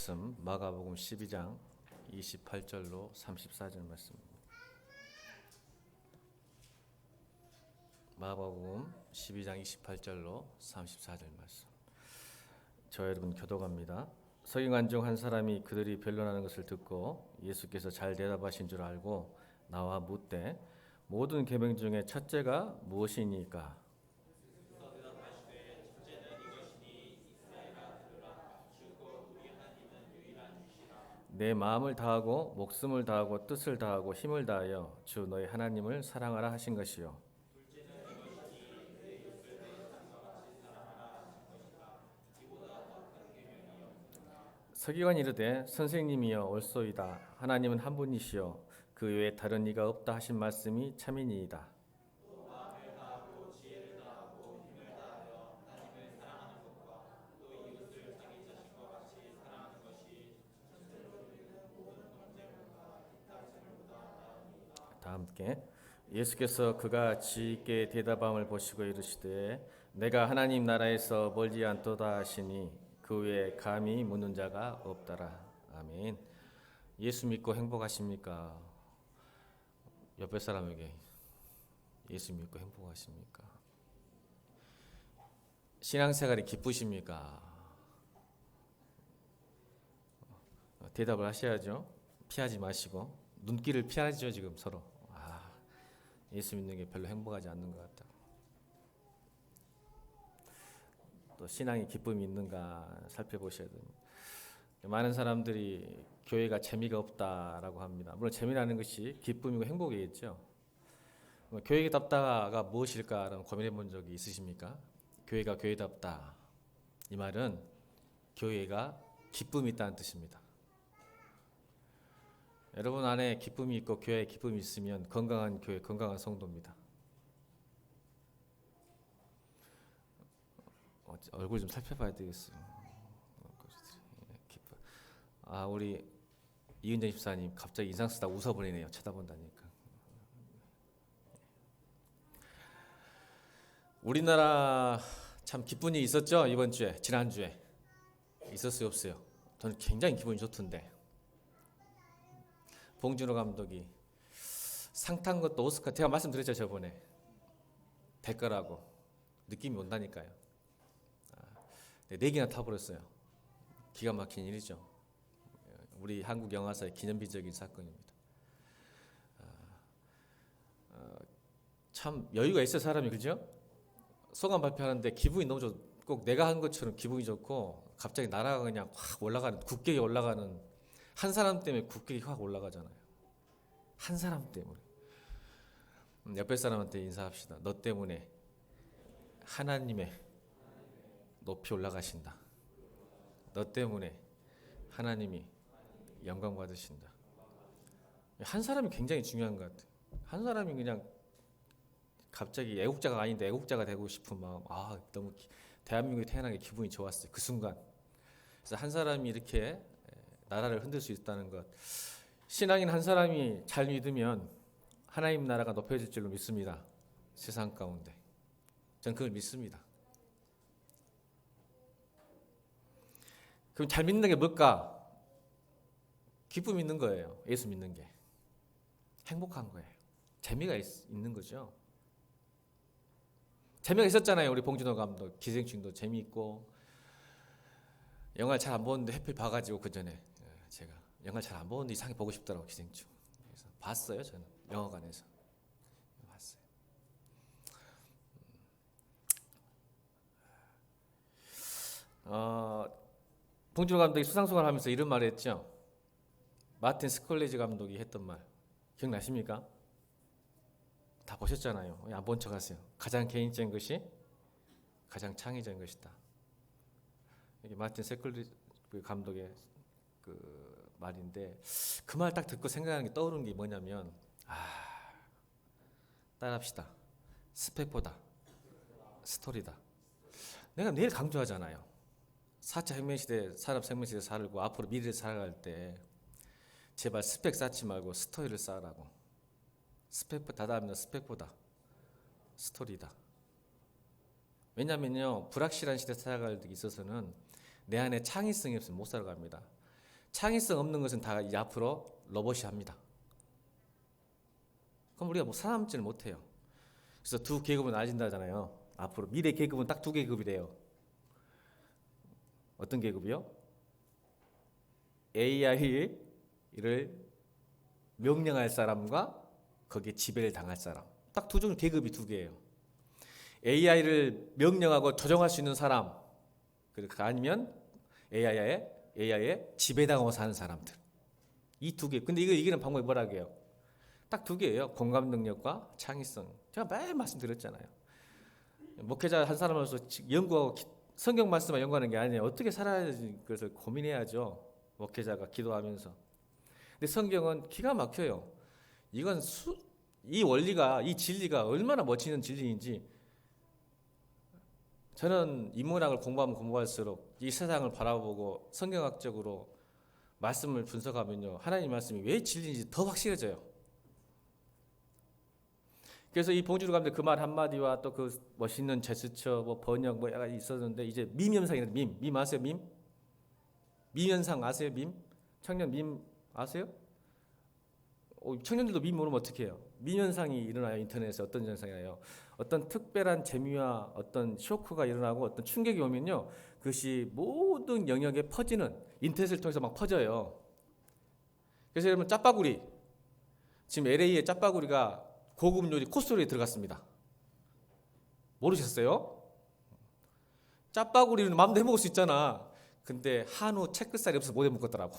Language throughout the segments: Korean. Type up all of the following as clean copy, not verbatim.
말씀 마가복음 12장 28절로 34절 말씀입니다. 마가복음 12장 28절로 34절 말씀. 저 여러분 교도갑니다. 서기관 중 한 사람이 그들이 변론하는 것을 듣고 예수께서 잘 대답하신 줄 알고 나와 묻되 모든 계명 중에 첫째가 무엇이니까? 내 마음을 다하고 목숨을 다하고 뜻을 다하고 힘을 다하여 주 너희 하나님을 사랑하라 하신 것이요. 서기관이 이르되 선생님이여 옳소이다. 하나님은 한 분이시여 그 외에 다른 이가 없다 하신 말씀이 참이니이다. 다 함께. 예수께서 그가 지있게 대답함을 보시고 이르시되 내가 하나님 나라에서 멀지 않도다 하시니 그 외에 감히 묻는 자가 없더라. 아멘. 예수 믿고 행복하십니까? 옆에 사람에게 예수 믿고 행복하십니까? 신앙생활이 기쁘십니까? 대답을 하셔야죠. 피하지 마시고 눈길을 피하죠. 지금 서로 예수 믿는 게 별로 행복하지 않는 것 같다. 또 신앙에 기쁨이 있는가 살펴보셔야 됩니다. 많은 사람들이 교회가 재미가 없다라고 합니다. 물론 재미라는 것이 기쁨이고 행복이겠죠. 교회답다가 무엇일까라는 고민해 본 적이 있으십니까? 교회가 교회답다. 이 말은 교회가 기쁨이 있다는 뜻입니다. 여러분 안에 기쁨이 있고 교회에 기쁨이 있으면 건강한 교회, 건강한 성도입니다. 얼굴 좀 살펴봐야 되겠어요. 우리 이은정 집사님 갑자기 인상 쓰다 웃어버리네요. 쳐다본다니까. 우리나라 참 기쁜 일이 있었죠. 이번 주에, 지난주에 있었어요, 없어요? 저는 굉장히 기분이 좋던데. 봉준호 감독이 상 탄 것도 오스카, 제가 말씀드렸죠 저번에. 될 거라고 느낌이 온다니까요. 4개나 타버렸어요. 기가 막힌 일이죠. 우리 한국 영화사의 기념비적인 사건입니다. 참 여유가 있어 사람이, 그죠? 소감 발표하는데 기분이 너무 좋고 꼭 내가 한 것처럼 기분이 좋고 갑자기 나라가 그냥 확 올라가는, 국격이 올라가는, 한 사람 때문에 국격이 확 올라가잖아요. 한 사람 때문에. 옆에 사람한테 인사합시다. 너 때문에 하나님의 높이 올라가신다. 너 때문에 하나님이 영광 받으신다. 한 사람이 굉장히 중요한 것 같아요. 한 사람이 그냥 갑자기 애국자가 아닌데 애국자가 되고 싶은 마음. 너무 대한민국에 태어난 게 기분이 좋았어요. 그 순간. 그래서 한 사람이 이렇게 나라를 흔들 수 있다는 것. 신앙인 한 사람이 잘 믿으면 하나님 나라가 높여질 줄로 믿습니다. 세상 가운데. 전 그걸 믿습니다. 그럼 잘 믿는 게 뭘까? 기쁨 있는 거예요. 예수 믿는 게. 행복한 거예요. 재미가 있는 거죠. 재미가 있었잖아요. 우리 봉준호 감독 기생충도 재미있고, 영화를 잘 안 보는데 하필 봐가지고 그 전에 제가 영화를 잘 안 보는데 이상하게 보고 싶더라고, 기생충. 그래서 봤어요. 저는 영화관에서 봤어요. 봉준호 감독이 수상소감을 하면서 이런 말을 했죠. 마틴 스콜세지 감독이 했던 말 기억나십니까? 다 보셨잖아요. 안 본 척 하세요. 가장 개인적인 것이 가장 창의적인 것이다. 이게 마틴 스콜세지 감독의 그 말인데, 그 말 딱 듣고 생각하는 게 떠오르는 게 뭐냐면, 따라합시다. 스펙보다 스토리다. 내가 늘 강조하잖아요. 4차 혁명시대, 산업혁명시대 살고 앞으로 미래를 살아갈 때 제발 스펙 쌓지 말고 스토리를 쌓으라고. 다다음에 스펙보다 스토리다. 왜냐면요, 불확실한 시대 살아갈 때 있어서는 내 안에 창의성이 없으면 못 살아갑니다. 창의성 없는 것은 다 이제 앞으로 로봇이 합니다. 그럼 우리가 뭐 살아남지는 못해요. 그래서 두 계급은 나눠진다잖아요. 앞으로 미래 계급은 딱 두 계급이래요. 어떤 계급이요? AI를 명령할 사람과 거기에 지배를 당할 사람. 딱 두 종류 계급이 두 개예요. AI를 명령하고 조정할 수 있는 사람, 그리고 아니면 AI에 지배당하고 사는 사람들. 이 두 개. 근데 이거 이기는 방법이 뭐라고 해요? 딱 두 개예요. 공감 능력과 창의성. 제가 매일 말씀드렸잖아요. 목회자 한 사람으로서 연구하고 성경 말씀만 연구하는 게 아니에요. 어떻게 살아야 되는지 그것을 고민해야죠. 목회자가 기도하면서. 근데 성경은 기가 막혀요. 이건 이 원리가, 이 진리가 얼마나 멋지는 진리인지, 저는 인문학을 공부하면 공부할수록 이 세상을 바라보고 성경학적으로 말씀을 분석하면요, 하나님 말씀이 왜 진리인지 더 확실해져요. 그래서 이 봉주루 감독 그 말 한마디와 또 그 멋있는 제스처, 뭐 번역 뭐 약간 있었는데, 이제 밈 현상이라는 밈 아세요? 밈 현상 아세요? 청년 밈 아세요? 청년들도 밈 모르면 어떻게 해요? 밈 현상이 일어나요. 인터넷에 어떤 현상이에요? 어떤 특별한 재미와 어떤 쇼크가 일어나고 어떤 충격이 오면요, 그것이 모든 영역에 퍼지는, 인터넷을 통해서 막 퍼져요. 그래서 여러분, 짜파구리, 지금 LA에 짜파구리가 고급 요리 코스로에 들어갔습니다. 모르셨어요? 짜파구리는 마음대로 해먹을 수 있잖아. 근데 한우 체크살이 없어서 못 해먹겠더라고.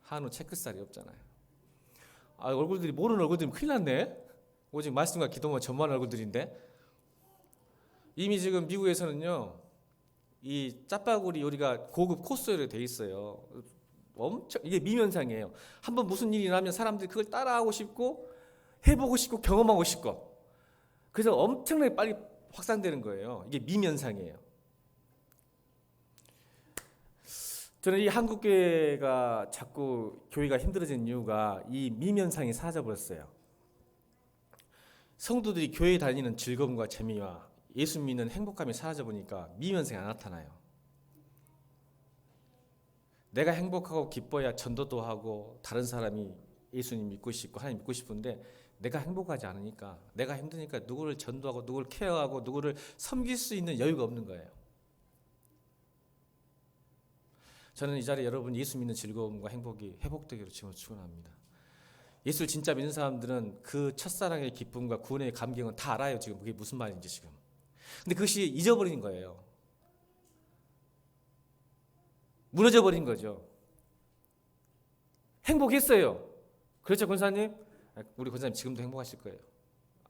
한우 체크살이 없잖아요. 얼굴들이, 모르는 얼굴들이 큰일 났네. 오직 말씀과 기도만 전무하는 얼굴들인데. 이미 지금 미국에서는요, 이 짜파구리 요리가 고급 코스로 돼 있어요. 엄청, 이게 미면상이에요. 한번 무슨 일이 나면 사람들이 그걸 따라하고 싶고 해보고 싶고 경험하고 싶고, 그래서 엄청나게 빨리 확산되는 거예요. 이게 미면상이에요. 저는 이 한국교회가 자꾸 교회가 힘들어진 이유가 이 미면상이 사라져버렸어요. 성도들이 교회 다니는 즐거움과 재미와 예수 믿는 행복감이 사라져보니까 미면상이 안 나타나요. 내가 행복하고 기뻐야 전도도 하고 다른 사람이 예수님 믿고 싶고 하나님 믿고 싶은데, 내가 행복하지 않으니까, 내가 힘드니까 누구를 전도하고 누구를 케어하고 누구를 섬길 수 있는 여유가 없는 거예요. 저는 이 자리에 여러분 예수 믿는 즐거움과 행복이 회복되기로 지금을 축원합니다. 예수를 진짜 믿는 사람들은 그 첫사랑의 기쁨과 구원의 감격은 다 알아요. 지금 그게 무슨 말인지 지금. 근데 그것이 잊어버린 거예요. 무너져 버린 거죠. 행복했어요. 그렇죠, 권사님? 우리 권사님 지금도 행복하실 거예요.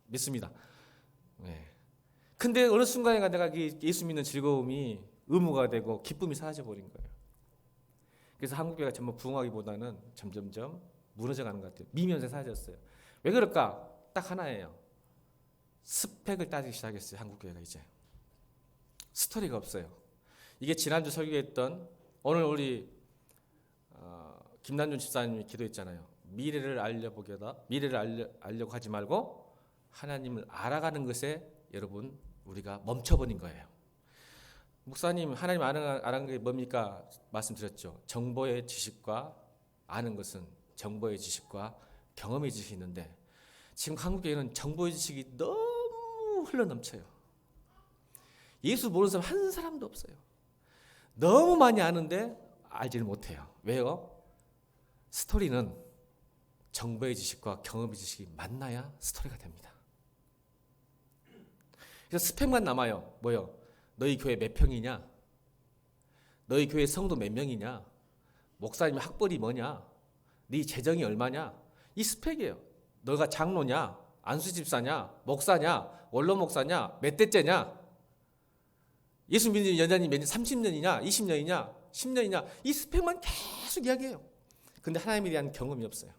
믿습니다. 네. 근데 어느 순간에 내가 예수 믿는 즐거움이 의무가 되고 기쁨이 사라져 버린 거예요. 그래서 한국교회가 전부 부흥하기보다는 점점점 무너져가는 것 같아요. 미면서 사라졌어요. 왜 그럴까? 딱 하나예요. 스펙을 따지기 시작했어요. 한국교회가 이제. 스토리가 없어요. 이게 지난주 설교했던, 오늘 우리 김난준 집사님이 기도했잖아요. 미래를 알려고 하지 말고 하나님을 알아가는 것에 여러분 우리가 멈춰버린 거예요. 목사님, 하나님 아는 게 뭡니까? 말씀드렸죠. 정보의 지식과 아는 것은 정보의 지식과 경험의 지식이 있는데, 지금 한국에는 정보의 지식이 너무 흘러넘쳐요. 예수 모르는 사람 한 사람도 없어요. 너무 많이 아는데 알지를 못해요. 왜요? 스토리는 정보의 지식과 경험의 지식이 만나야 스토리가 됩니다. 그래서 스펙만 남아요. 뭐요? 너희 교회 몇 평이냐? 너희 교회 성도 몇 명이냐? 목사님 학벌이 뭐냐? 네 재정이 얼마냐? 이 스펙이에요. 너가 장로냐? 안수집사냐? 목사냐? 원로 목사냐? 몇 대째냐? 예수 믿는 연장이 몇 년? 30년이냐? 20년이냐? 10년이냐? 이 스펙만 계속 이야기해요. 근데 하나님에 대한 경험이 없어요.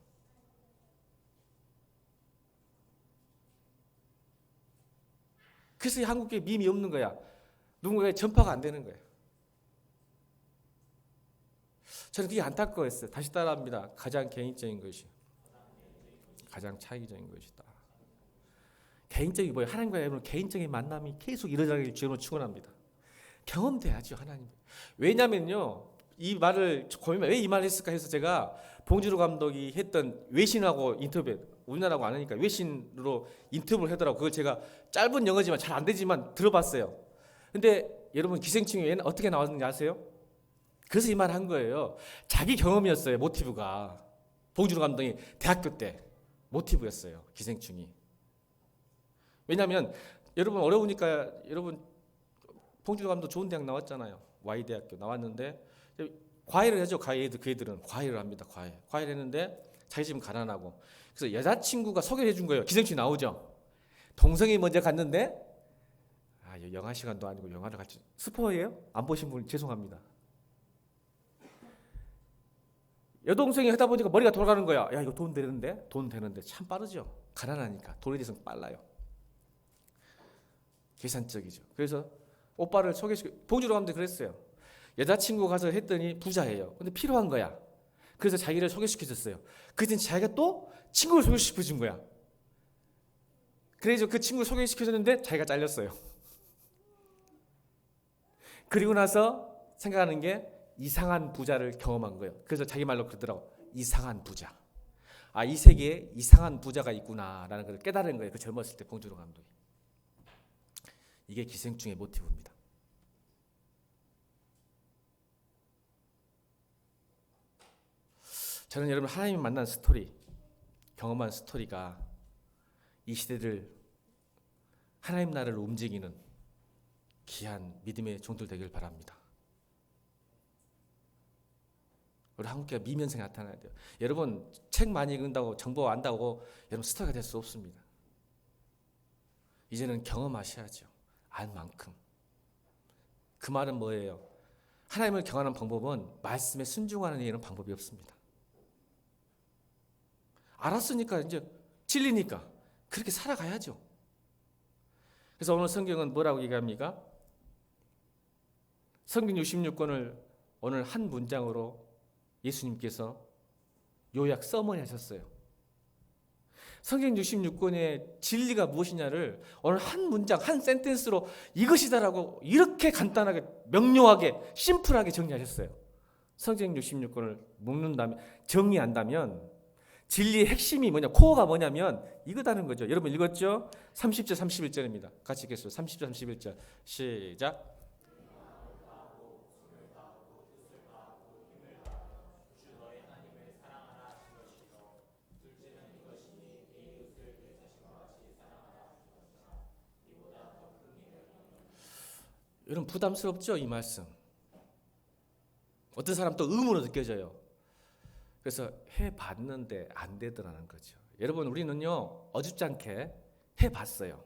그래서 이 한국교회 밈이 없는 거야. 누군가의 전파가 안 되는 거예요. 저는 그게 안타까웠어요. 다시 따라합니다. 가장 개인적인 것이 가장 차이적인 것이다. 개인적인 뭐예요? 하나님과 여러분 개인적인 만남이 계속 이루어지길 주님으로 축원합니다. 경험돼야죠, 하나님. 왜냐면요, 이 말을 고민해 왜 이 말을 했을까 해서 제가 봉준호 감독이 했던 외신하고 인터뷰, 우리나라하고 안 하니까 외신으로 인터뷰를 하더라고. 그걸 제가 짧은 영어지만 잘 안 되지만 들어봤어요. 근데 여러분 기생충이 어떻게 나왔는지 아세요? 그래서 이 말을 한 거예요. 자기 경험이었어요. 모티브가. 봉준호 감독이 대학교 때 모티브였어요. 기생충이. 왜냐하면 여러분 어려우니까 여러분 봉준호 감독 좋은 대학 나왔잖아요. Y대학교 나왔는데 과외를 하죠. 그 애들은 과외를 합니다. 과외를 했는데 자기 집은 가난하고 그래서 여자친구가 소개를 해준 거예요. 기생충이 나오죠. 동성이 먼저 갔는데 영화 시간도 아니고 영화를 같이 스포예요? 안 보신 분 죄송합니다. 여동생이 하다 보니까 머리가 돌아가는 거야. 야 이거 돈 되는데 참 빠르죠. 가난하니까 돈에 대해서 빨라요. 계산적이죠. 그래서 오빠를 봉준호 감독이 그랬어요. 여자친구 가서 했더니 부자예요. 근데 필요한 거야. 그래서 자기를 소개시켜줬어요. 그랬더니 자기가 또 친구를 소개시켜준 거야. 그래서 그 친구를 소개시켜줬는데 자기가 잘렸어요. 그리고 나서 생각하는 게 이상한 부자를 경험한 거예요. 그래서 자기 말로 그러더라고. 이상한 부자. 이 세계에 이상한 부자가 있구나라는 걸 깨달은 거예요. 그 젊었을 때 봉준호 감독이. 이게 기생충의 모티브입니다. 저는 여러분 하나님을 만난 스토리, 경험한 스토리가 이 시대를 하나님 나라를 움직이는 귀한 믿음의 종들 되길 바랍니다. 우리 한국교회가 미면sek이 나타나야 돼요. 여러분 책 많이 읽는다고 정보 안다고 여러분 스타가 될 수 없습니다. 이제는 경험하셔야죠. 알 만큼. 그 말은 뭐예요? 하나님을 경험하는 방법은 말씀에 순종하는 일은 방법이 없습니다. 알았으니까 이제 진리니까 그렇게 살아가야죠. 그래서 오늘 성경은 뭐라고 얘기합니까? 성경 66권을 오늘 한 문장으로 예수님께서 요약 서머니 하셨어요. 성경 66권의 진리가 무엇이냐를 오늘 한 문장, 한 센텐스로 이것이다라고 이렇게 간단하게, 명료하게, 심플하게 정리하셨어요. 성경 66권을 묶는다면, 정리한다면 진리의 핵심이 뭐냐, 코어가 뭐냐면 이거다는 거죠. 여러분 읽었죠? 30절, 31절입니다. 같이 읽겠습니다. 30절, 31절. 시작. 여러분 부담스럽죠? 이 말씀. 어떤 사람 또 의무로 느껴져요. 그래서 해봤는데 안 되더라는 거죠. 여러분 우리는요 어줍지 않게 해봤어요.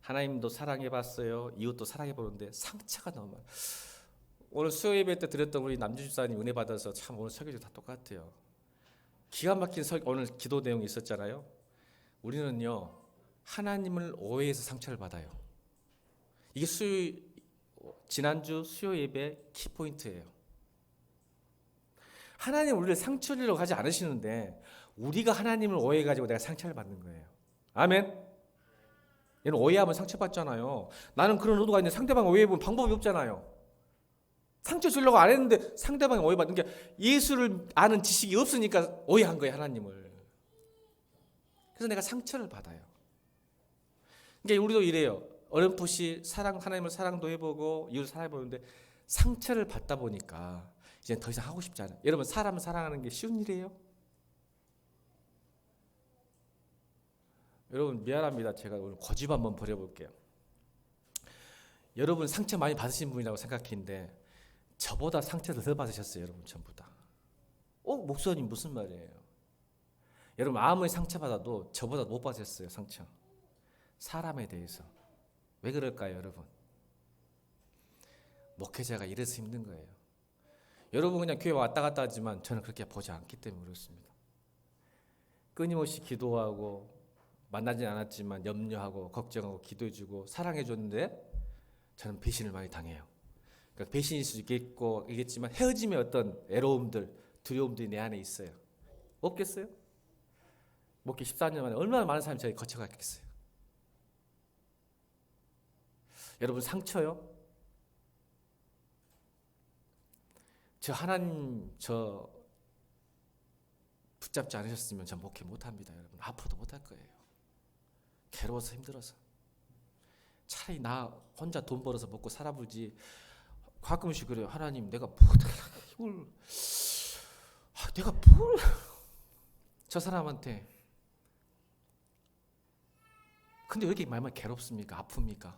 하나님도 사랑해봤어요. 이웃도 사랑해보는데 상처가 너무 많아요. 오늘 수요 예배 때 드렸던 우리 남주 집사님 은혜 받아서 참 오늘 설교도 다 똑같아요. 기가 막힌 오늘 기도 내용이 있었잖아요. 우리는요 하나님을 오해해서 상처를 받아요. 이게 지난주 수요 예배 키포인트예요. 하나님 우리를 상처를 하지 않으시는데 우리가 하나님을 오해해가지고 내가 상처를 받는 거예요. 아멘. 얘는 오해하면 상처받잖아요. 나는 그런 의도가 있는데 상대방 오해해보면 방법이 없잖아요. 상처 주려고 안 했는데 상대방이 오해받는 게 예수를 아는 지식이 없으니까 오해한 거예요. 하나님을. 그래서 내가 상처를 받아요. 그러니까 우리도 이래요. 어렴풋이 하나님을 사랑도 해보고 이웃을 사랑해보는데 상처를 받다 보니까 이제 더 이상 하고 싶지 않아요. 여러분 사람을 사랑하는 게 쉬운 일이에요? 여러분 미안합니다. 제가 오늘 고집 한번 버려볼게요. 여러분 상처 많이 받으신 분이라고 생각했는데 저보다 상처를 더 받으셨어요. 여러분 전부 다. 목사님 무슨 말이에요? 여러분 아무리 상처받아도 저보다 못 받으셨어요. 상처. 사람에 대해서. 왜 그럴까요, 여러분? 목회자가 이래서 힘든 거예요. 여러분 그냥 교회 왔다 갔다 하지만 저는 그렇게 보지 않기 때문에 그렇습니다. 끊임없이 기도하고 만나진 않았지만 염려하고 걱정하고 기도해주고 사랑해줬는데 저는 배신을 많이 당해요. 그러니까 배신일 수 있겠지만 헤어짐의 어떤 애로움들, 두려움들이 내 안에 있어요. 없겠어요? 목회 14년 만에 얼마나 많은 사람이 저희 거쳐갔겠어요. 여러분 상처요? 저 하나님 저 붙잡지 않으셨으면 저 목회 못합니다. 여러분 앞으로도 못할 거예요. 괴로워서 힘들어서. 차라리 나 혼자 돈 벌어서 먹고 살아보지. 가끔씩 그래요. 하나님 내가 뭘 내가 뭘 저 사람한테. 근데 왜 이렇게 말만 괴롭습니까? 아픕니까?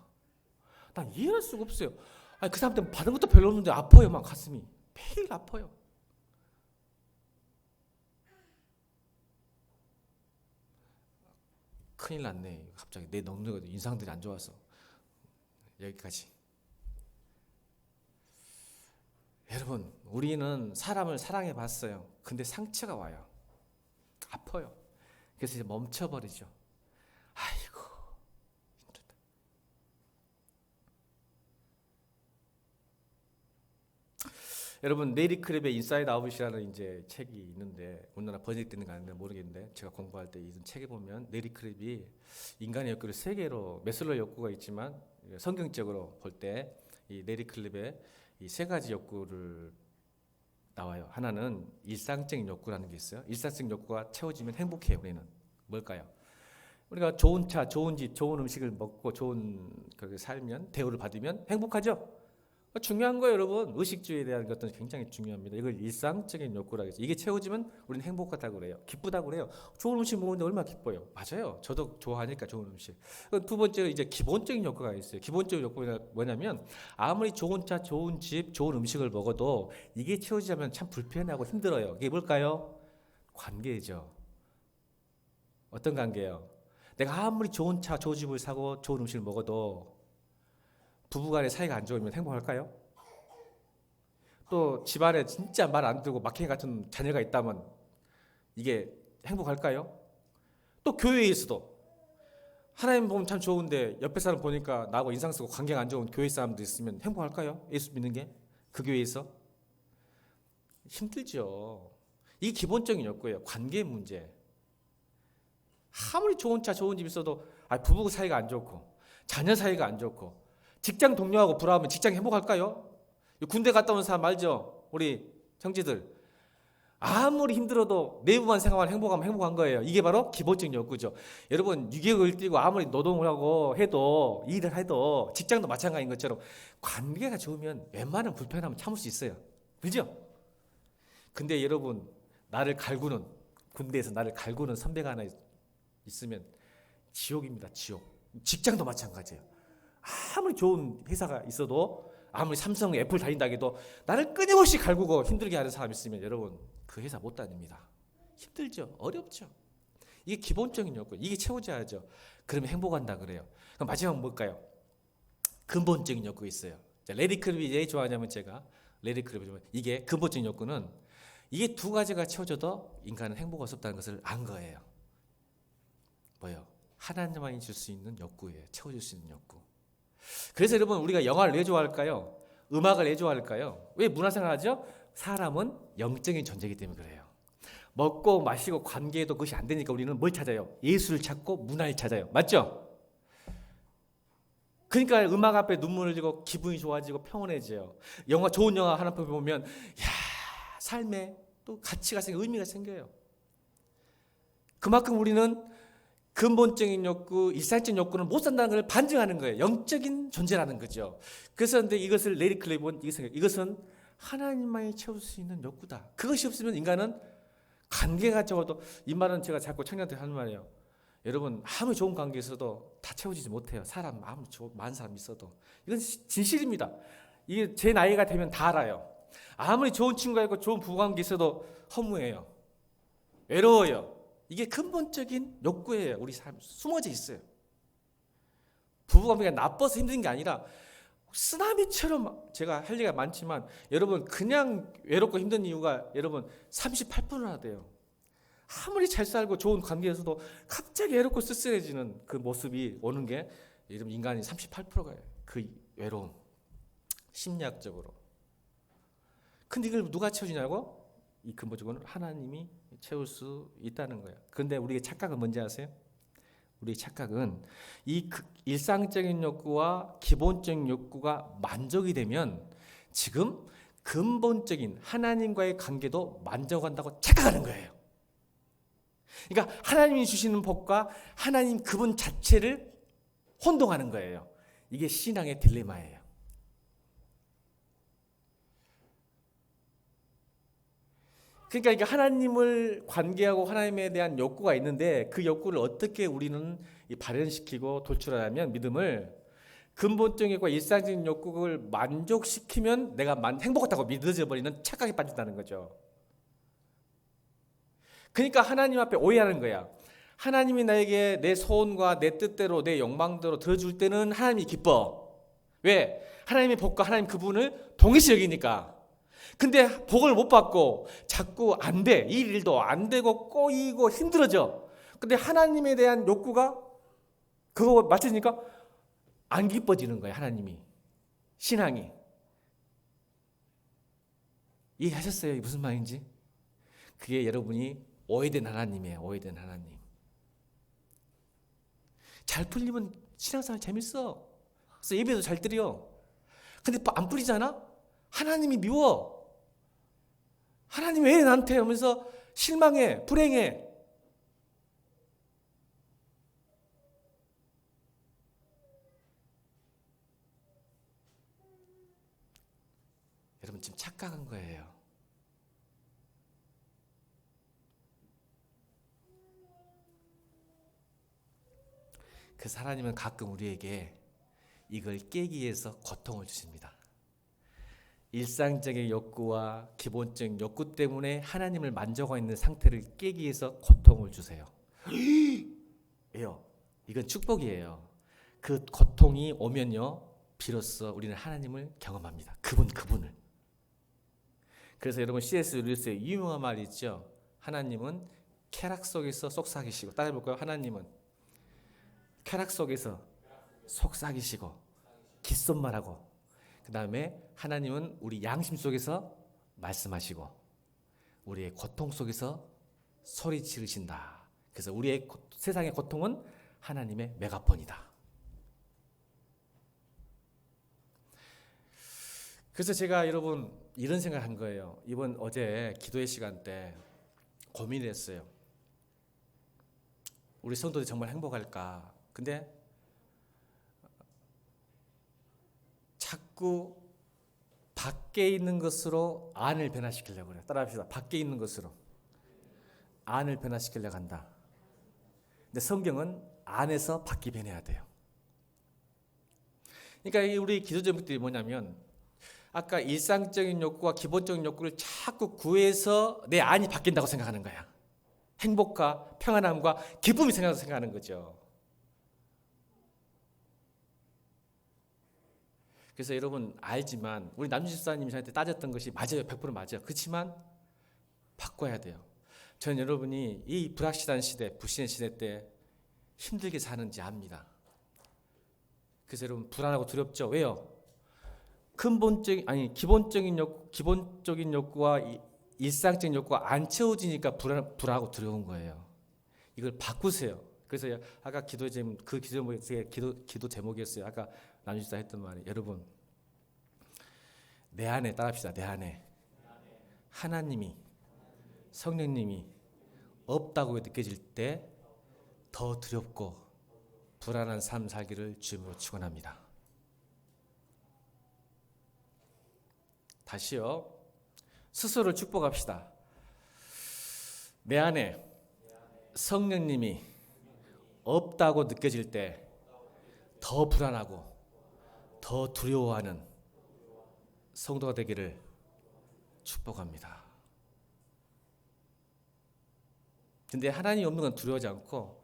난 이해할 수가 없어요. 아니, 그 사람한테 받은 것도 별로 없는데 아파요. 막 가슴이 매일 아파요. 큰일 났네. 갑자기 내 넉넉해도 인상들이 안 좋아서. 여기까지. 여러분 우리는 사람을 사랑해 봤어요. 근데 상처가 와요. 아파요. 그래서 이제 멈춰버리죠. 아이고 힘들다. 여러분 네리 크랩의 인사이드 아웃이라는 이제 책이 있는데 우리나라 번역되는 거 아닌데 모르겠는데 제가 공부할 때 이 책에 보면 네리 크랩이 인간의 욕구를 세 개로 메슬로 욕구가 있지만 성경적으로 볼 때 이 네리 클립의 이 세 가지 욕구를 나와요. 하나는 일상적인 욕구라는 게 있어요. 일상적인 욕구가 채워지면 행복해요. 우리는 뭘까요? 우리가 좋은 차, 좋은 집, 좋은 음식을 먹고 좋은 그렇게 살면 대우를 받으면 행복하죠. 중요한 거예요, 여러분. 의식주의에 대한 것도 굉장히 중요합니다. 이걸 일상적인 욕구라고 해서 이게 채워지면 우리는 행복하다고 그래요. 기쁘다고 그래요. 좋은 음식 먹는데 얼마나 기뻐요. 맞아요. 저도 좋아하니까 좋은 음식. 두 번째로 이제 기본적인 욕구가 있어요. 기본적인 욕구가 뭐냐면 아무리 좋은 차, 좋은 집, 좋은 음식을 먹어도 이게 채워지자면 참 불편하고 힘들어요. 이게 뭘까요? 관계죠. 어떤 관계예요? 내가 아무리 좋은 차, 좋은 집을 사고 좋은 음식을 먹어도 부부간의 사이가 안 좋으면 행복할까요? 또 집안에 진짜 말 안 듣고 막행 같은 자녀가 있다면 이게 행복할까요? 또 교회에서도 하나님 보면 참 좋은데 옆에 사람 보니까 나하고 인상 쓰고 관계가 안 좋은 교회 사람도 있으면 행복할까요? 예수 믿는 게? 그 교회에서? 힘들죠. 이게 기본적인 욕구예요. 관계 문제. 아무리 좋은 차, 좋은 집 있어도 부부 사이가 안 좋고 자녀 사이가 안 좋고 직장 동료하고 불화하면 직장 행복할까요? 군대 갔다 온 사람 알죠? 우리 형제들 아무리 힘들어도 내부만 생각하면 행복하면 행복한 거예요. 이게 바로 기본적인 욕구죠. 여러분 6개월 뛰고 아무리 노동을 하고 해도 일을 해도 직장도 마찬가지인 것처럼 관계가 좋으면 웬만한 불편함은 참을 수 있어요. 그죠? 근데 여러분 나를 갈구는 군대에서 나를 갈구는 선배가 하나 있으면 지옥입니다. 지옥. 직장도 마찬가지예요. 아무리 좋은 회사가 있어도 아무리 삼성, 애플 다닌다 해도 나를 끊임없이 갈구고 힘들게 하는 사람이 있으면 여러분 그 회사 못 다닙니다. 힘들죠. 어렵죠. 이게 기본적인 욕구. 이게 채워져야죠. 그러면 행복한다 그래요. 그럼 마지막 뭘까요? 근본적인 욕구가 있어요. 레리 크랩이 왜 좋아하냐면 제가 레리 크랩이 이게 근본적인 욕구는 이게 두 가지가 채워져도 인간은 행복할 수 없다는 것을 안 거예요. 뭐요? 하나님만이 줄 수 있는 욕구예요. 채워줄 수 있는 욕구. 그래서 여러분 우리가 영화를 왜 좋아할까요? 음악을 왜 좋아할까요? 왜 문화생활하죠? 사람은 영적인 존재이기 때문에 그래요. 먹고 마시고 관계에도 그것이 안 되니까 우리는 뭘 찾아요? 예술을 찾고 문화를 찾아요. 맞죠? 그러니까 음악 앞에 눈물을 흘리고 기분이 좋아지고 평온해져요. 영화 좋은 영화 하나 보면 삶에 또 가치가 생겨 의미가 생겨요. 그만큼 우리는 근본적인 욕구, 일상적인 욕구는 못 산다는 걸 반증하는 거예요. 영적인 존재라는 거죠. 그래서 근데 이것을 레리 클레이본 이것은 하나님만이 채울 수 있는 욕구다. 그것이 없으면 인간은 관계가 적어도 이 말은 제가 자꾸 청년한테 하는 말이에요. 여러분 아무리 좋은 관계 있어도 다 채워지지 못해요. 사람 아무리 많은 사람 있어도 이건 진실입니다. 이게 제 나이가 되면 다 알아요. 아무리 좋은 친구가 있고 좋은 부부관계 있어도 허무해요. 외로워요. 이게 근본적인 욕구예요. 우리 삶 숨어져 있어요. 부부관계가 나빠서 힘든 게 아니라 쓰나미처럼 제가 할 얘기가 많지만 여러분 그냥 외롭고 힘든 이유가 여러분 38%나 돼요. 아무리 잘 살고 좋은 관계에서도 갑자기 외롭고 쓸쓸해지는 그 모습이 오는 게 여러분 인간이 38%가 그 외로움 심리학적으로. 근데 이걸 누가 채워주냐고? 이 근본적으로는 하나님이 채울 수 있다는 거예요. 그런데 우리의 착각은 뭔지 아세요? 우리의 착각은 이 일상적인 욕구와 기본적인 욕구가 만족이 되면 지금 근본적인 하나님과의 관계도 만져간다고 착각하는 거예요. 그러니까 하나님이 주시는 복과 하나님 그분 자체를 혼동하는 거예요. 이게 신앙의 딜레마예요. 그러니까 이게 하나님을 관계하고 하나님에 대한 욕구가 있는데 그 욕구를 어떻게 우리는 발현시키고 돌출하냐면 믿음을 근본적이고 일상적인 욕구를 만족시키면 내가 행복하다고 믿어져 버리는 착각에 빠진다는 거죠. 그러니까 하나님 앞에 오해하는 거야. 하나님이 나에게 내 소원과 내 뜻대로 내 욕망대로 들어줄 때는 하나님이 기뻐. 왜? 하나님의 복과 하나님 그분을 동일시 여기니까. 근데 복을 못 받고 자꾸 안 돼. 이 일도 안 되고 꼬이고 힘들어져. 근데 하나님에 대한 욕구가 그거 맞춰지니까 안 기뻐지는 거예요. 하나님이. 신앙이. 이해하셨어요? 무슨 말인지? 그게 여러분이 오해된 하나님이에요. 오해된 하나님. 잘 풀리면 신앙생활 재밌어. 그래서 예배도 잘 드려. 근데 안 풀리잖아? 하나님이 미워. 하나님 왜 나한테 하면서 실망해, 불행해. 여러분 지금 착각한 거예요. 그래서 하나님은 가끔 우리에게 이걸 깨기 위해서 고통을 주십니다. 일상적인 욕구와 기본적인 욕구 때문에 하나님을 만족하고 있는 상태를 깨기 위해서 고통을 주세요. 왜요? 이건 축복이에요. 그 고통이 오면요, 비로소 우리는 하나님을 경험합니다. 그분을. 그래서 여러분 C.S. 루이스의 유명한 말이 있죠. 하나님은 쾌락 속에서 속삭이시고, 따라해볼까요? 하나님은 쾌락 속에서 속삭이시고 귓속말하고, 그 다음에 하나님은 우리 양심 속에서 말씀하시고 우리의 고통 속에서 소리 지르신다. 그래서 우리의 세상의 고통은 하나님의 메가폰이다. 그래서 제가 여러분 이런 생각을 한 거예요. 어제 기도의 시간 때 고민을 했어요. 우리 성도들이 정말 행복할까? 근데 자꾸 밖에 있는 것으로 안을 변화시키려고 그래요. 따라합시다. 밖에 있는 것으로 안을 변화시키려고 한다. 근데 성경은 안에서 밖이 변해야 돼요. 그러니까 우리 기도 제목들이 뭐냐면, 아까 일상적인 욕구와 기본적인 욕구를 자꾸 구해서 내 안이 바뀐다고 생각하는 거야. 행복과 평안함과 기쁨이 생각하는 거죠. 그래서 여러분 알지만 우리 남준 집사님이 저한테 따졌던 것이 맞아요. 100% 맞아요. 그렇지만 바꿔야 돼요. 저는 여러분이 이 불확실한 시대, 불신의 시대 때 힘들게 사는지 압니다. 그래서 여러분 불안하고 두렵죠. 왜요? 기본적인 욕구와 일상적인 욕구가 안 채워지니까 불안하고 두려운 거예요. 이걸 바꾸세요. 그래서 아까 기도 제목이었어요. 아까 남주사 했던 말이, 여러분 내 안에, 따라합시다. 내 안에 하나님이, 성령님이 없다고 느껴질 때 더 두렵고 불안한 삶 살기를 주님으로 축원합니다. 다시요. 스스로를 축복합시다. 내 안에 성령님이 없다고 느껴질 때 더 불안하고 더 두려워하는 성도가 되기를 축복합니다. 근데 하나님이 없는 건 두려워하지 않고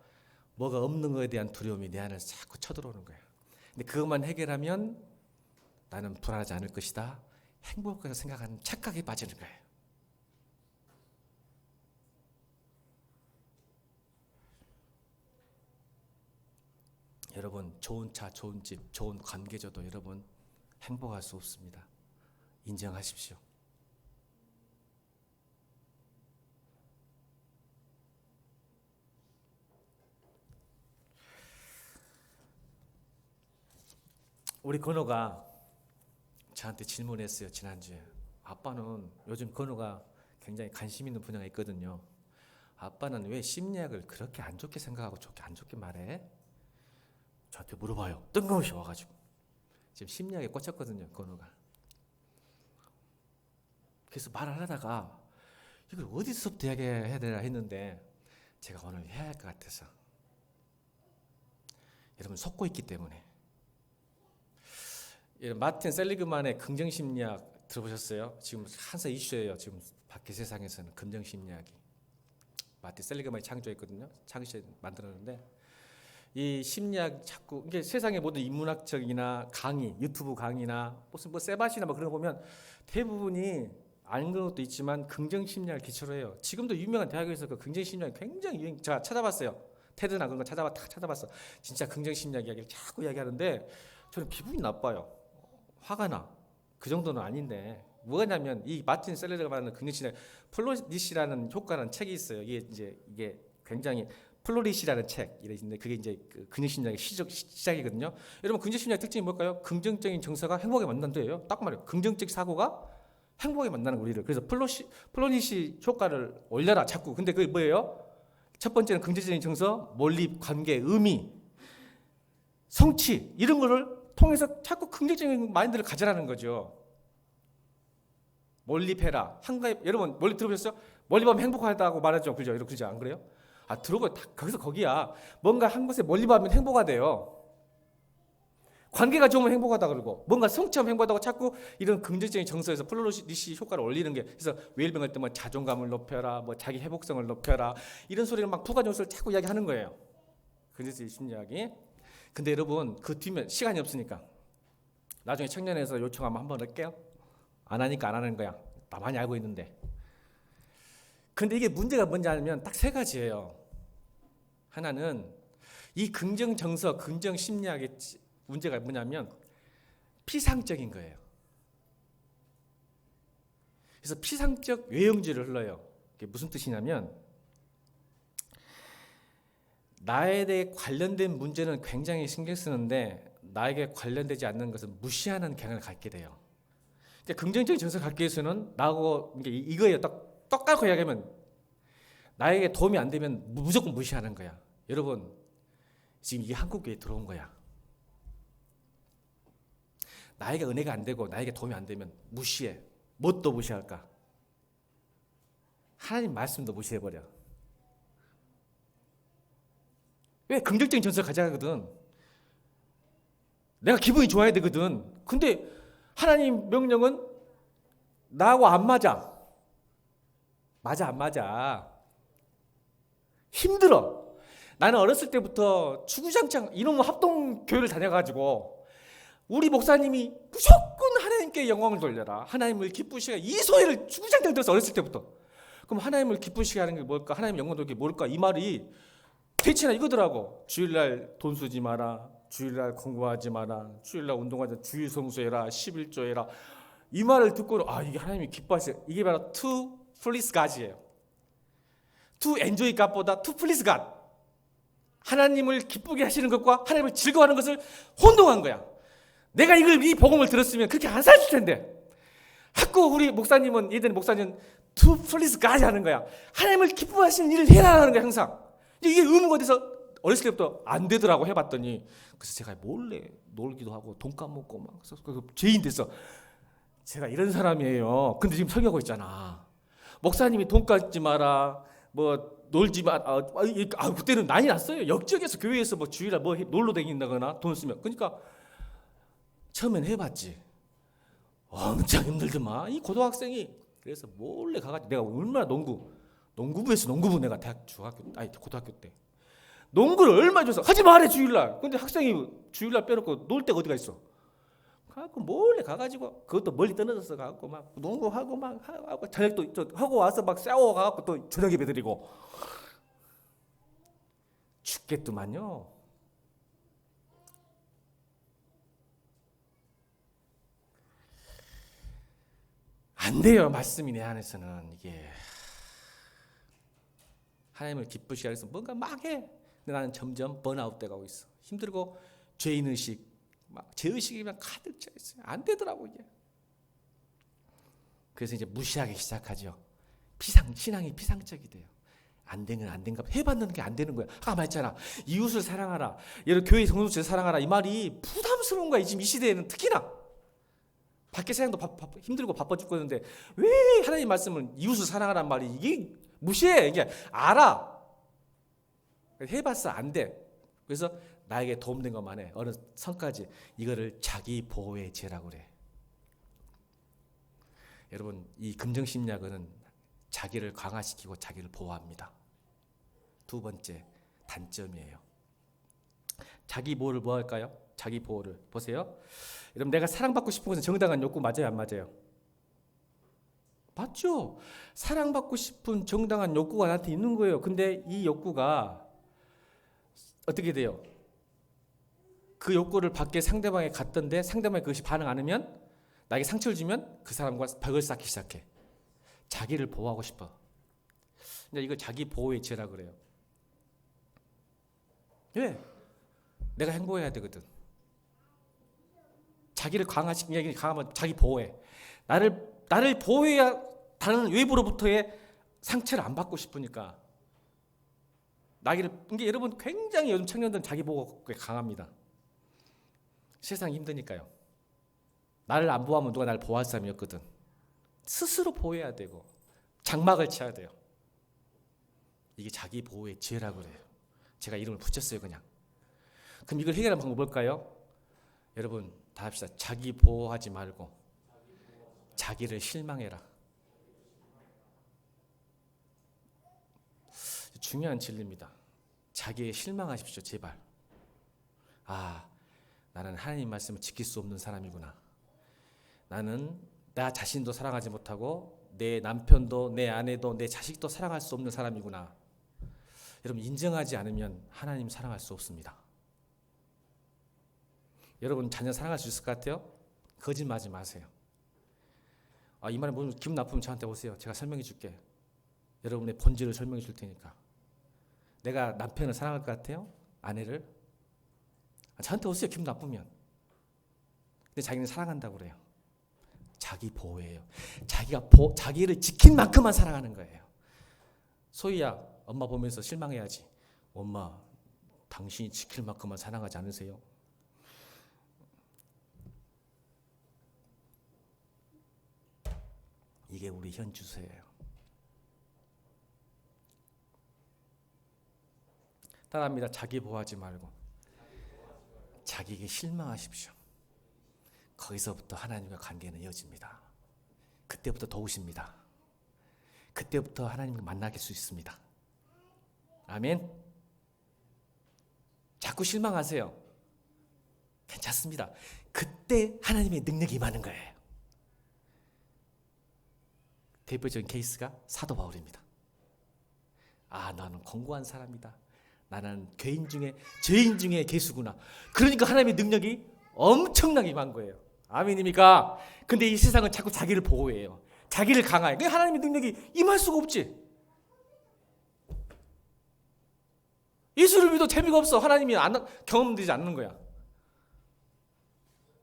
뭐가 없는 것에 대한 두려움이 내 안에 자꾸 쳐들어오는 거예요. 근데 그것만 해결하면 나는 불안하지 않을 것이다, 행복하게 생각하는 착각에 빠지는 거예요. 여러분 좋은 차, 좋은 집, 좋은 관계 줘도 여러분 행복할 수 없습니다. 인정하십시오. 우리 건호가 저한테 질문했어요. 지난주에. 아빠는 요즘 건우가 굉장히 관심 있는 분야가 있거든요. 아빠는 왜 심리학을 그렇게 안 좋게 생각하고 좋게 안 좋게 말해? 저한테 물어봐요. 뜬금없이 와가지고. 지금 심리학에 꽂혔거든요, 건우가. 그래서 말을 하다가 이걸 어디서부터 이야기해야 되나 했는데 제가 오늘 해야 할 것 같아서. 여러분 속고 있기 때문에. 마틴 셀리그만의 긍정심리학 들어보셨어요? 지금 한사 이슈예요. 지금 밖에 세상에서는 긍정심리학이. 마틴 셀리그만이 창조했거든요. 창시에 만들었는데 이 심리학 자꾸 이게 세상의 모든 인문학적이나 강의, 유튜브 강의나 무슨 뭐 세바시나 뭐 그런 거 보면 대부분이 아닌 것도 있지만 긍정심리학을 기초로 해요. 지금도 유명한 대학에서 그 긍정심리학이 굉장히 유행. 제가 찾아봤어요. 테드나 그런 거 다 찾아봤어. 진짜 긍정심리학 이야기를 자꾸 이야기하는데 저는 기분이 나빠요. 화가 나. 그 정도는 아닌데 뭐냐면 이 마틴 셀레르가 말하는 긍정심리학 플로리시라는 효과라는 책이 있어요. 이게 굉장히 플로리시라는 책 이랬는데 그게 이제 그 긍정심리학의 시작이거든요. 여러분 긍정심리학 특징이 뭘까요? 긍정적인 정서가 행복에 만든대요. 딱 말이에요. 긍정적 사고가 행복에 만나는 우리를. 그래서 플로리시 효과를 올려라 자꾸. 근데 그게 뭐예요? 첫 번째는 긍정적인 정서, 몰입, 관계, 의미, 성취 이런 거를 통해서 자꾸 긍정적인 마인드를 가져라는 거죠. 몰입해라. 한가해. 여러분 몰입 들어보셨어요? 몰입하면 행복하다고 말하죠. 그죠? 여러분 그죠? 안 그래요? 아 들어보면 다 거기서 거기야. 뭔가 한 곳에 몰입하면 행복하대요. 관계가 좋으면 행복하다 그러고 뭔가 성취하면 행복하다고 자꾸 이런 긍정적인 정서에서 플로리시 효과를 올리는 게. 그래서 웰빙 할 때 뭐 자존감을 높여라, 뭐 자기 회복성을 높여라 이런 소리를 막 부가 정서를 자꾸 이야기하는 거예요. 긍정적인 심리학이. 근데 여러분 그 뒤면 시간이 없으니까 나중에 청년에서 요청하면 한번 할게요. 안 하니까 안 하는 거야. 나 많이 알고 있는데. 근데 이게 문제가 뭔지 알면 딱 세 가지예요. 하나는 이 긍정 정서, 긍정 심리학의 문제가 뭐냐면 피상적인 거예요. 그래서 피상적 외형주의를 흘러요. 이게 무슨 뜻이냐면 나에 대해 관련된 문제는 굉장히 신경 쓰는데 나에게 관련되지 않는 것은 무시하는 경향을 갖게 돼요. 그러니까 긍정적인 정서를 갖기 위해서는 나하고 이거예요. 똑같고 이야기하면 나에게 도움이 안 되면 무조건 무시하는 거야. 여러분 지금 이게 한국교회에 들어온 거야. 나에게 은혜가 안 되고 나에게 도움이 안 되면 무시해. 뭣도 무시할까? 하나님 말씀도 무시해버려. 왜? 긍정적인 정서를 가져가거든. 내가 기분이 좋아야 되거든. 근데 하나님 명령은 나하고 안 맞아. 맞아 안 맞아. 힘들어. 나는 어렸을 때부터 주구장창 이놈의 합동교회를 다녀가지고 우리 목사님이 무조건 하나님께 영광을 돌려라. 하나님을 기쁘시게 이 소리를 주구장창 들었어. 어렸을 때부터. 그럼 하나님을 기쁘시게 하는 게 뭘까? 하나님 영광 돌리는 게 뭘까? 이 말이 대체나 이거더라고. 주일날 돈 쓰지 마라. 주일날 공부하지 마라. 주일날 운동하자. 주일 성수해라. 11조 해라. 이 말을 듣고는 이게 하나님이 기뻐하세요. 이게 바로 to please God이에요. to enjoy God보다 to please God. 하나님을 기쁘게 하시는 것과 하나님을 즐거워하는 것을 혼동한 거야. 내가 이 복음을 들었으면 그렇게 안 살았을 텐데. 자꾸 우리 목사님은 예전에 목사님은 to please God 하는 거야. 하나님을 기뻐하시는 일을 해라 하는 거야 항상. 이게 의무가 돼서 어렸을 때부터 안 되더라고 해봤더니 그래서 제가 몰래 놀기도 하고 돈 까먹고 막 그래서 죄인 됐어. 제가 이런 사람이에요. 근데 지금 설교하고 있잖아. 목사님이 돈 까지 마라. 뭐 놀지 마. 그때는 난리 났어요. 역적에서 교회에서 뭐 주일날 뭐 놀러 다닌다거나 돈 쓰면. 그러니까 처음엔 해봤지. 엄청 힘들더만 이 고등학생이. 그래서 몰래 가가지고 내가 얼마나 농구부에서 농구부 내가 고등학교 때 농구를 얼마나 줘서 하지 말래 주일날. 근데 학생이 주일날 빼놓고 놀 데가 어디가 있어. 가고 몰래 가가지고 그것도 멀리 떨어져서 가고 막 농구하고 막 하고 저녁도 하고 와서 막 샤워 가고 또 저녁 예배 드리고 죽겠더만요. 안 돼요. 말씀이 내 안에서는 이게 하나님을 기쁘시게 해서 뭔가 막 해. 근데 나는 점점 번아웃 돼가고 있어. 힘들고 죄인의식 막 죄의식이면 가득 차 있어요. 안 되더라고 이게. 그래서 이제 무시하기 시작하죠. 신앙이 피상적이 돼요. 안 되는 안 된가 해봤는데 게 안 되는 거야. 아까 말했잖아. 이웃을 사랑하라. 여러 교회 성도들 사랑하라. 이 말이 부담스러운 거야. 지금 이 시대에는 특히나. 밖에 세상도 힘들고 바빠 죽겠는데 왜 하나님 말씀은 이웃을 사랑하라는 말이 이게 무시해. 이게 알아. 해봤어 안 돼. 그래서 나에게 도움된 것만 해. 어느 선까지. 이거를 자기 보호의 죄라고 그래. 여러분 이 금정심리학은 자기를 강화시키고 자기를 보호합니다. 두 번째 단점이에요. 자기 보호를 뭐 할까요? 자기 보호를 보세요. 여러분 내가 사랑받고 싶은 것은 정당한 욕구 맞아요, 안 맞아요? 맞죠? 사랑받고 싶은 정당한 욕구가 나한테 있는 거예요. 근데 이 욕구가 어떻게 돼요? 그 욕구를 받게 상대방에 갔던데 상대방이 그것이 반응 안 하면 나에게 상처를 주면 그 사람과 벽을 쌓기 시작해. 자기를 보호하고 싶어. 근데 이걸 자기 보호의 죄라 그래요. 왜? 내가 행복해야 되거든. 자기를 강하면 자기 보호해. 나를 보호해야 다른 외부로부터의 상처를 안 받고 싶으니까. 이게 여러분 굉장히 요즘 청년들은 자기 보호가 강합니다. 세상이 힘드니까요. 나를 안 보호하면 누가 나를 보호할 사람이 없거든. 스스로 보호해야 되고 장막을 쳐야 돼요. 이게 자기 보호의 죄라고 그래요. 제가 이름을 붙였어요 그냥. 그럼 이걸 해결하는 방법 뭘까요? 여러분 다 합시다. 자기 보호하지 말고 자기를 실망해라. 중요한 진리입니다. 자기에 실망하십시오 제발. 나는 하나님 말씀을 지킬 수 없는 사람이구나. 나는 나 자신도 사랑하지 못하고 내 남편도 내 아내도 내 자식도 사랑할 수 없는 사람이구나. 여러분 인정하지 않으면 하나님 사랑할 수 없습니다. 여러분 자녀 사랑할 수 있을 것 같아요? 거짓말하지 마세요. 이 말에 뭐 기분 나쁘면 저한테 오세요. 제가 설명해 줄게. 여러분의 본질을 설명해 줄 테니까. 내가 남편을 사랑할 것 같아요? 아내를? 저한테 오세요. 기분 나쁘면. 근데 자기는 사랑한다고 그래요. 자기 보호예요. 자기를 지킨 만큼만 사랑하는 거예요. 소희야, 엄마 보면서 실망해야지. 엄마, 당신이 지킬 만큼만 사랑하지 않으세요? 이게 우리 현 주소예요. 따라합니다. 자기 보호하지 말고 자기에게 실망하십시오. 거기서부터 하나님과 관계는 이어집니다. 그때부터 도우십니다. 그때부터 하나님과 만나게 수 있습니다. 아멘. 자꾸 실망하세요. 괜찮습니다. 그때 하나님의 능력이 임하는 거예요. 대표적인 케이스가 사도 바울입니다. 나는 공고한 사람이다. 나는 죄인 중에 괴수구나. 그러니까 하나님의 능력이 엄청나게 임한 거예요. 아멘입니까? 근데 이 세상은 자꾸 자기를 보호해요. 자기를 강화해. 그러니까 하나님의 능력이 임할 수가 없지. 예수를 믿어도 재미가 없어. 하나님이 경험되지 않는 거야.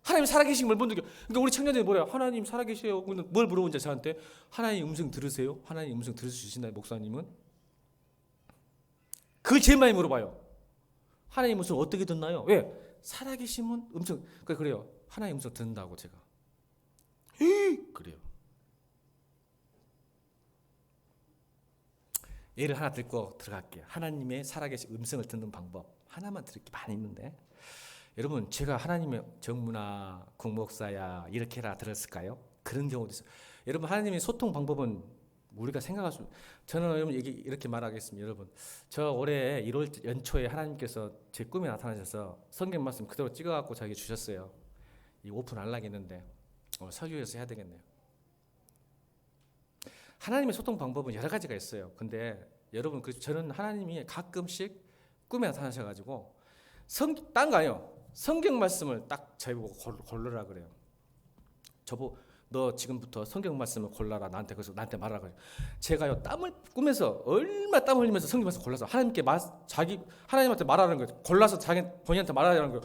하나님 살아계신 걸 못 느껴. 그러니까 우리 청년들이 뭐래요? 하나님 살아계세요. 뭘 물어본지 저한테? 하나님 음성 들으세요? 하나님 음성 들을 수 있나요? 목사님은? 그걸 제일 많이 물어봐요. 하나님 음성 어떻게 듣나요? 왜? 살아계시면 음성. 그래요. 하나님 음성 듣는다고 제가. 그래요. 예를 하나 듣고 들어갈게요. 하나님의 살아계신 음성을 듣는 방법. 하나만 들을 게 많이 있는데. 여러분 제가 하나님의 정무나 국목사야 이렇게 해라 들었을까요? 그런 경우도 있어요. 여러분 하나님의 소통 방법은 우리가 생각할 수. 저는 여러분 이렇게 말하겠습니다. 여러분 저 올해 1월 연초에 하나님께서 제 꿈에 나타나셔서 성경 말씀 그대로 찍어갖고 저에게 주셨어요. 이 오픈하려고 했는데 설교에서 해야 되겠네요. 하나님의 소통 방법은 여러 가지가 있어요. 근데 여러분 저는 하나님이 가끔씩 꿈에 나타나셔가지고 딴 거 아니에요. 성경 말씀을 딱 저보고 골라라 그래요. 너 지금부터 성경 말씀을 골라라. 나한테 말하라 그래요. 제가요 꿈에서 얼마 땀 흘리면서 성경 말씀 골라서 하나님한테 말하는 거예요. 골라서 본인한테 말하라는 거예요.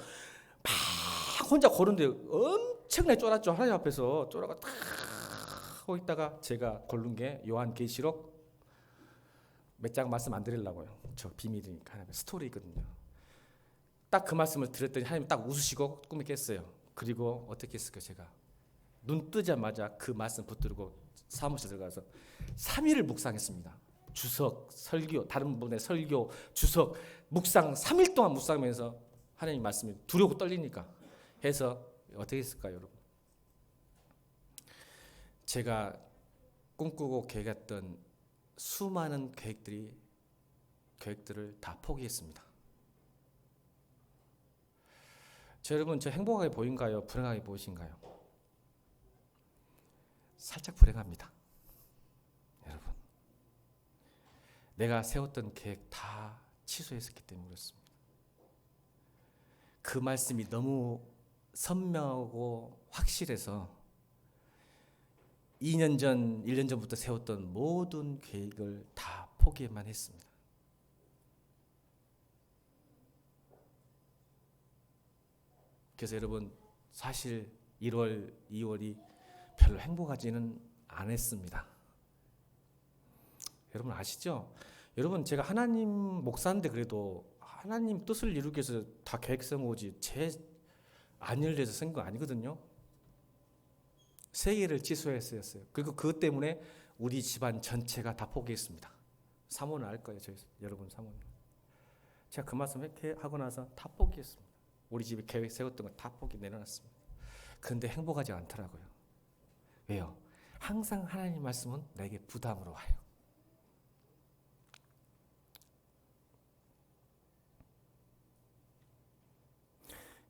막 혼자 고른데 엄청나게 쫄았죠. 하나님 앞에서 쫄아가 딱 하고 있다가 제가 고른 게 요한계시록 몇 장 말씀 안 드리려고요. 저 비밀이니까 하나님 스토리거든요. 딱 그 말씀을 드렸더니 하나님 딱 웃으시고 꿈에 깼어요. 그리고 어떻게 했을까요? 제가 눈 뜨자마자 그 말씀 붙들고 사무실 들어가서 3일을 묵상했습니다. 주석, 설교, 다른 분의 설교, 주석, 묵상 3일 동안 묵상하면서 하나님 말씀이 두려고 떨리니까 해서 어떻게 했을까요, 여러분? 제가 꿈꾸고 계획했던 수많은 계획들을 다 포기했습니다. 여러분, 저 행복하게 보인가요? 불행하게 보이신가요? 살짝 불행합니다. 여러분, 내가 세웠던 계획 다 취소했었기 때문에 그렇습니다. 그 말씀이 너무 선명하고 확실해서 2년 전, 1년 전부터 세웠던 모든 계획을 다 포기만 했습니다. 그래서 여러분, 사실 1월, 2월이 별로 행복하지는 않았습니다. 여러분 아시죠? 여러분, 제가 하나님 목사인데 그래도 하나님 뜻을 이루기 위해서 다 계획 세운 거지 제 안위를 위해서 쓴 거 아니거든요. 3개를 취소했어요. 그리고 그것 때문에 우리 집안 전체가 다 포기했습니다. 사모는 알 거예요. 여러분 사모는. 제가 그 말씀 하고 나서 다 포기했습니다. 우리 집에 계획 세웠던 거 다 포기 내려놨습니다. 그런데 행복하지 않더라고요. 왜요? 항상 하나님 말씀은 내게 부담으로 와요.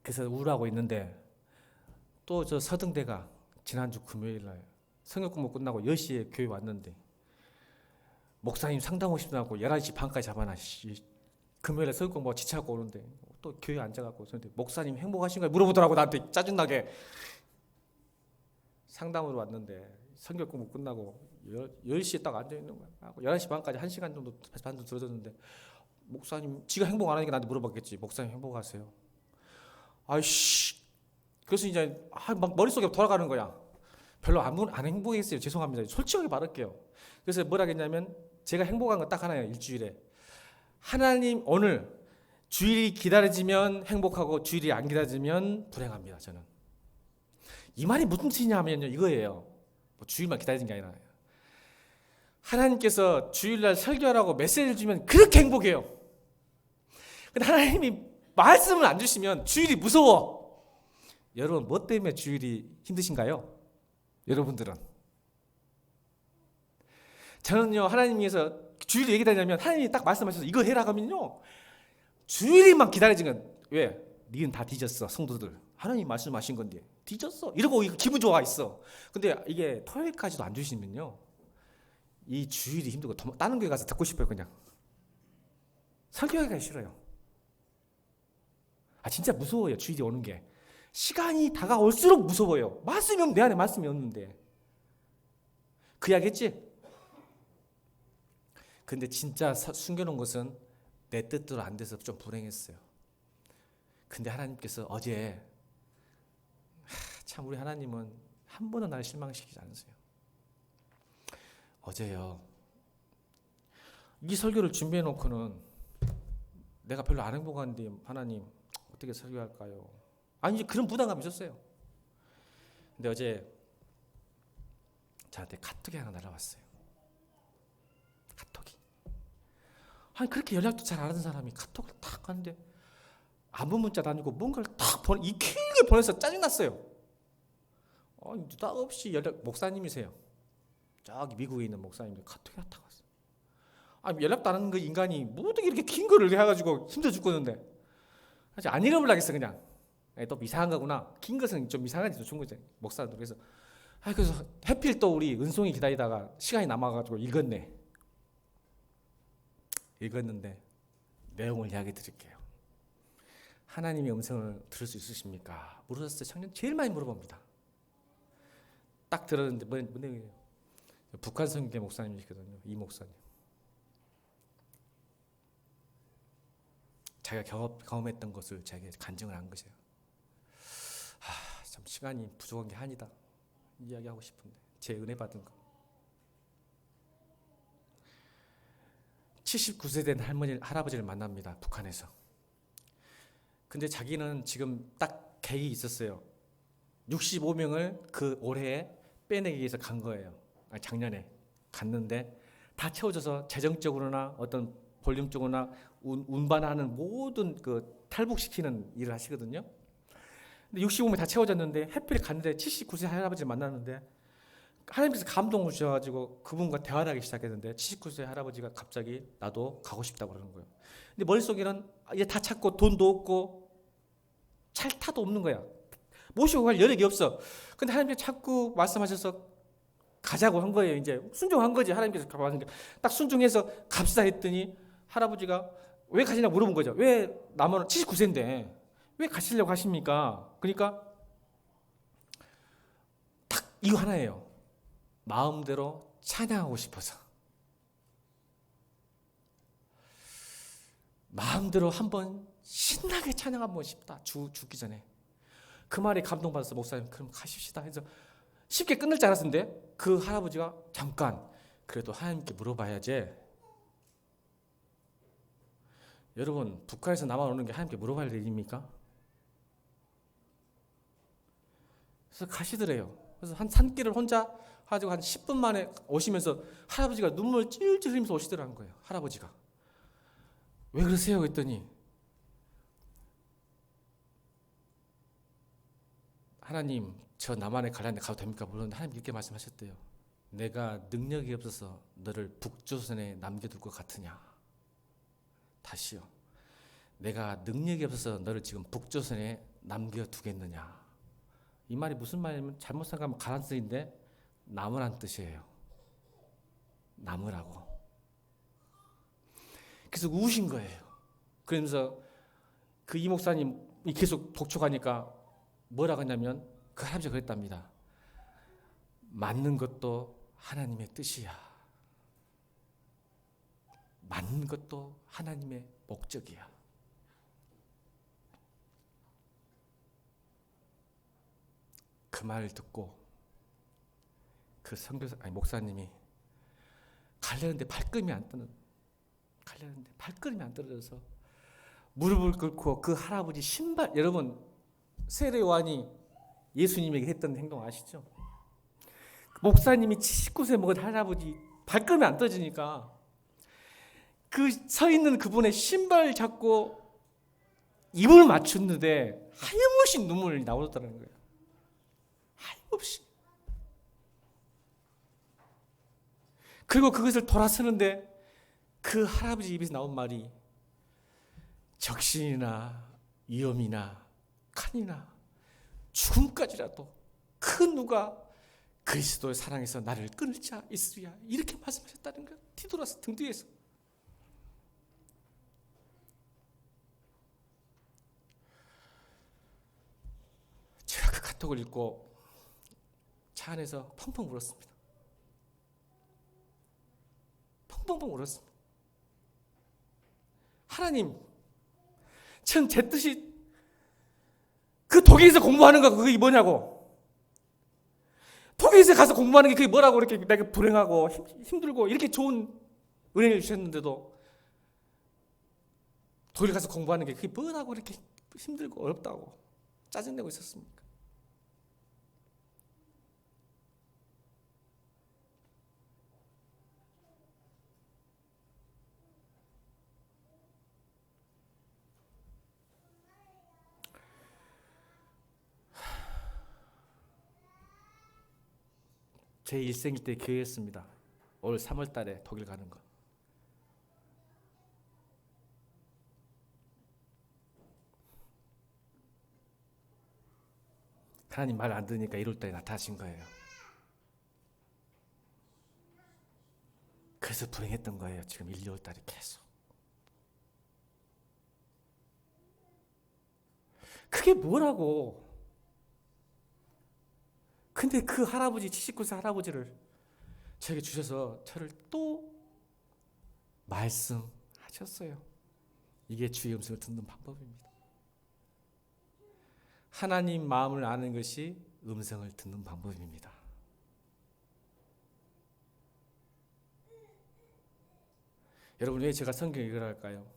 그래서 우울하고 있는데 또 저 서등대가 지난주 금요일 날 성역 공부 끝나고 10시에 교회 왔는데 목사님 상담 오시다고 11시 반까지 잡아놔. 금요일에 성역 공부하고 지쳐갖고 오는데 또 교회 앉아갖고 목사님 행복하신가요? 물어보더라고. 나한테 짜증나게. 상담으로 왔는데 성경 공부 끝나고 10시에 딱 앉아있는 거야. 11시 반까지 1시간 정도 반도 들어줬는데 목사님 지가 행복 안 하니까 나한테 물어봤겠지. 목사님 행복하세요? 아이씨. 그래서 이제 막 머릿속에 돌아가는 거야. 별로 안 행복했어요. 죄송합니다. 솔직하게 말할게요. 그래서 뭐라 했냐면 제가 행복한 건 딱 하나예요. 일주일에. 하나님 오늘 주일이 기다려지면 행복하고 주일이 안 기다려지면 불행합니다. 저는. 이 말이 무슨 뜻이냐면요. 이거예요. 뭐 주일만 기다리는 게 아니라 하나님께서 주일날 설교하라고 메시지를 주면 그렇게 행복해요. 근데 하나님이 말씀을 안 주시면 주일이 무서워. 여러분 뭐 때문에 주일이 힘드신가요? 여러분들은. 저는요 하나님께서 주일이 왜 기다리냐면 하나님이 딱 말씀하셔서 이거 해라 하면요 주일만 기다려지면 왜? 니는 다 뒤졌어 성도들. 하나님 말씀하신 건데 뒤졌어 이러고 기분 좋아 있어. 근데 이게 토요일까지도 안 주시면요 이 주일이 힘들고 다른 교회 가서 듣고 싶어요. 그냥 설교하기가 싫어요. 진짜 무서워요. 주일이 오는 게. 시간이 다가올수록 무서워요. 말씀이 없는 내 안에 말씀이 없는데. 그 이야기했지? 근데 진짜 숨겨놓은 것은 내 뜻대로 안 돼서 좀 불행했어요. 근데 하나님께서 어제 참 우리 하나님은 한 번은 나를 실망시키지 않으세요. 어제요 이 설교를 준비해 놓고는 내가 별로 안 행복한데 하나님 어떻게 설교할까요? 이제 그런 부담감이 있었어요. 근데 어제 저한테 카톡이 하나 날아왔어요. 카톡이. 그렇게 연락도 잘 안 하던 사람이 카톡을 탁 하는데 안부 문자도 아니고 뭔가를 탁 이 길게 보내서 짜증났어요. 느닷없이 목사님이세요. 저기 미국에 있는 목사님들 카톡이 탁 왔어요. 연락도 안 하는 그 인간이 모두 이렇게 긴 거를 해가지고 힘들어 죽겠는데 사실 안 읽어보려고 했어. 그냥 또 이상한 거구나. 긴 것은 좀 이상하지 또 중국에 목사들. 그래서 그래서 해필 또 우리 은송이 기다리다가 시간이 남아가지고 읽었는데 내용을 이야기 드릴게요. 하나님의 음성을 들을 수 있으십니까? 물었을 때 청년 제일 많이 물어봅니다. 딱 들었는데 뭔 내용이에요? 북한 선교회 목사님이시거든요. 이 목사님. 자기가 경험했던 것을 자기가 간증을 한 것이에요. 참 시간이 부족한 게 아니다. 이야기하고 싶은데 제 은혜 받은 거. 79세 된 할아버지를 만납니다. 북한에서. 근데 자기는 지금 딱 계획이 있었어요. 65명을 그 올해에 빼내기 위해서 간 거예요. 작년에 갔는데 다 채워져서 재정적으로나 어떤 볼륨적으로나 운반하는 모든 그 탈북시키는 일을 하시거든요. 근데 65명 다 채워졌는데 해필 갔는데 79세 할아버지를 만났는데 하나님께서 감동을 주셔가지고 그분과 대화를 하기 시작했는데 79세 할아버지가 갑자기 나도 가고 싶다고 그러는 거예요. 근데 머릿속에는 이제 다 찾고 돈도 없고 찰타도 없는 거야. 모시고 갈 여력이 없어. 근데 하나님께서 자꾸 말씀하셔서 가자고 한 거예요. 이제 순종한 거지. 하나님께서 딱 순종해서 갑시다 했더니 할아버지가 왜 가시냐 물어본 거죠. 왜 남은 79세인데 왜 가시려고 하십니까? 그러니까 딱 이거 하나예요. 마음대로 찬양하고 싶어서. 마음대로 한번 신나게 찬양하고 싶다. 죽기 전에. 그 말에 감동받아서 목사님 그럼 가십시다 해서 쉽게 끝날 줄 알았는데 그 할아버지가 잠깐 그래도 하나님께 물어봐야지. 여러분 북한에서 남아오는 게 하나님께 물어봐야 될 일입니까? 그래서 가시더래요. 그래서 한 산길을 혼자 가지고 한 10분 만에 오시면서 할아버지가 눈물 찔찔 흘리면서 오시더라는 거예요. 할아버지가. 왜 그러세요? 그랬더니 하나님 저 남한에 가려는데 가도 됩니까? 물론 하나님 이렇게 말씀하셨대요. 내가 능력이 없어서 너를 북조선에 남겨둘 것 같으냐? 다시요. 내가 능력이 없어서 너를 지금 북조선에 남겨두겠느냐? 이 말이 무슨 말이냐면 잘못 생각하면 가란 뜻인데 남으란 뜻이에요. 남으라고. 그래서 우신 거예요. 그러면서 그 이 목사님이 계속 독촉하니까 뭐라고 하냐면 그 할아버지가 그랬답니다. 맞는 것도 하나님의 뜻이야. 맞는 것도 하나님의 목적이야. 그 말을 듣고 그 목사님이 가려는데 발걸음이 안 떨어져서 무릎을 꿇고 그 할아버지 신발, 여러분 세례 요한이 예수님에게 했던 행동 아시죠? 목사님이 79세 먹은 할아버지 발걸음이 안 떨어지니까 그 서 있는 그분의 신발 잡고 입을 맞췄는데 하염없이 눈물이 나오더라는 거예요. 하염없이. 그리고 그것을 돌아서는데 그 할아버지 입에서 나온 말이 적신이나 위험이나 칸이나 죽음까지라도 그 누가 그리스도의 사랑에서 나를 끊을 자 있으랴 이렇게 말씀하셨다는 거예요. 뒤돌아서 등 뒤에서. 제가 그 카톡을 읽고 차 안에서 펑펑 울었습니다. 펑펑펑 울었습니다. 하나님, 전 제 뜻이 그 독일에서 공부하는 거 그게 뭐냐고. 독일에서 가서 공부하는 게 그게 뭐라고 이렇게 내가 불행하고 힘들고 이렇게 좋은 은혜를 주셨는데도 독일 가서 공부하는 게 그게 뭐라고 이렇게 힘들고 어렵다고 짜증내고 있었습니까? 제 일생일 때 기회였습니다. 올 3월 달에 독일 가는 거. 하나님 말 안 들으니까 1월 달에 나타나신 거예요. 그래서 불행했던 거예요. 지금 1, 2월 달에 계속. 그게 뭐라고. 근데 그 할아버지 79세 할아버지를 저에게 주셔서 저를 또 말씀하셨어요. 이게 주의 음성을 듣는 방법입니다. 하나님 마음을 아는 것이 음성을 듣는 방법입니다. 여러분 왜 제가 성경 읽으라 할까요?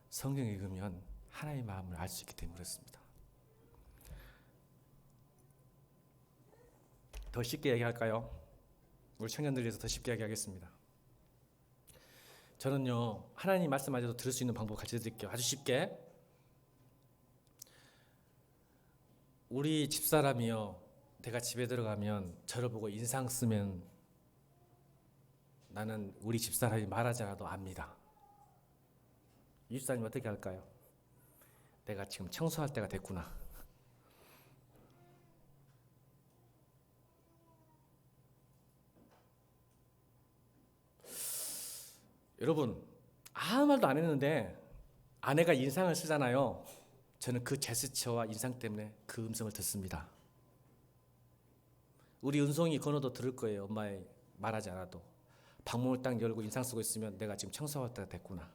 성경 읽으면 하나님의 마음을 알 수 있기 때문에 그렇습니다. 더 쉽게 얘기할까요? 우리 청년들 위해서 더 쉽게 얘기하겠습니다. 저는요 하나님 말씀마저도 들을 수 있는 방법 같이 드릴게요. 아주 쉽게. 우리 집사람이요 내가 집에 들어가면 저를 보고 인상 쓰면 나는 우리 집사람이 말하지 않아도 압니다. 이 집사님 어떻게 할까요? 내가 지금 청소할 때가 됐구나. 여러분 아무 말도 안 했는데 아내가 인상을 쓰잖아요. 저는 그 제스처와 인상 때문에 그 음성을 듣습니다. 우리 은송이 건호도 들을 거예요. 엄마의 말하지 않아도. 방문을 딱 열고 인상 쓰고 있으면 내가 지금 청소할 때가 됐구나.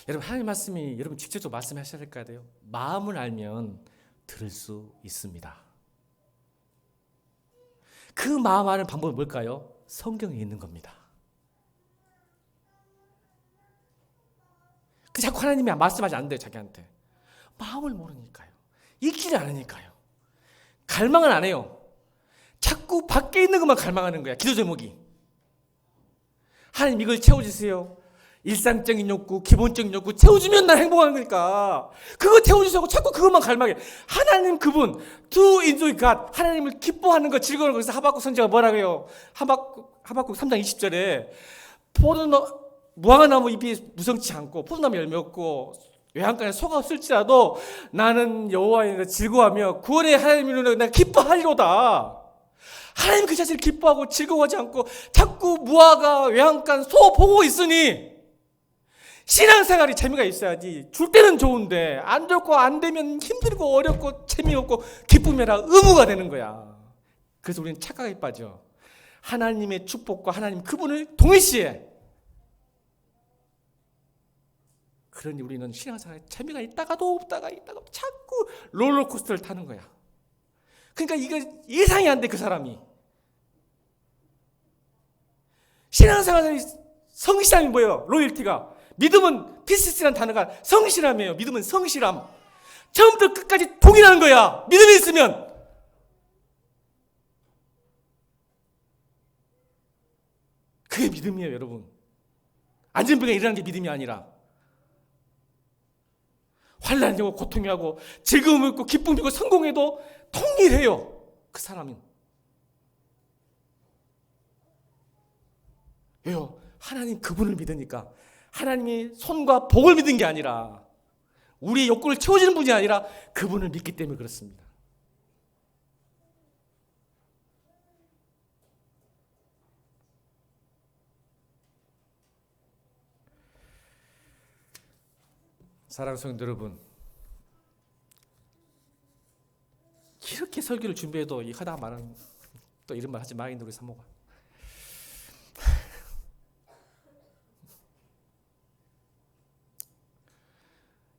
여러분 하나님 말씀이 여러분 직접적으로 말씀하셔야 될 거 같아요. 마음을 알면 들을 수 있습니다. 그 마음 아는 방법이 뭘까요? 성경에 있는 겁니다. 자꾸 하나님이 말씀하지 않는데요. 자기한테. 마음을 모르니까요. 읽지를 않으니까요. 갈망을 안 해요. 자꾸 밖에 있는 것만 갈망하는 거야. 기도 제목이. 하나님 이걸 채워주세요. 일상적인 욕구, 기본적인 욕구 채워주면 난 행복한 거니까. 그거 채워주세요. 자꾸 그것만 갈망해. 하나님 그분, to enjoy God. 하나님을 기뻐하는 거, 즐거운 거. 그래서 하박국 선지자가 뭐라고 해요? 하박국 3장 20절에 무화과나무 잎이 무성치 않고 포도나무 열매 없고 외양간에 소가 없을지라도 나는 여호와의 즐거워하며 9월에 하나님을 내가 기뻐하리로다. 하나님 그 자체를 기뻐하고 즐거워하지 않고 자꾸 무화과 외양간 소 보고 있으니 신앙생활이 재미가 있어야지. 줄 때는 좋은데 안 좋고 안 되면 힘들고 어렵고 재미없고 기쁨이 아니라 의무가 되는 거야. 그래서 우리는 착각에 빠져. 하나님의 축복과 하나님 그분을 동일시해. 그러니 우리는 신앙생활에 재미가 있다가도 없다가 자꾸 롤러코스터를 타는 거야. 그러니까 이거 예상이 안 돼, 그 사람이. 신앙생활의 성실함이 뭐예요? 로열티가. 믿음은 피스라는 단어가 성실함이에요. 믿음은 성실함. 처음부터 끝까지 동일한 거야. 믿음이 있으면. 그게 믿음이에요, 여러분. 안전병에 일어나는 게 믿음이 아니라. 환난이 오고 고통이 오고 즐거움이 있고 기쁨이 있고 성공해도 통일해요. 그 사람은. 왜요? 하나님 그분을 믿으니까. 하나님이 손과 복을 믿은 게 아니라 우리의 욕구를 채워주는 분이 아니라 그분을 믿기 때문에 그렇습니다. 사랑하는 성도 여러분, 이렇게 설교를 준비해도 이 하다가 말하는 또 이런 말 하지 마인드 우리 사모가.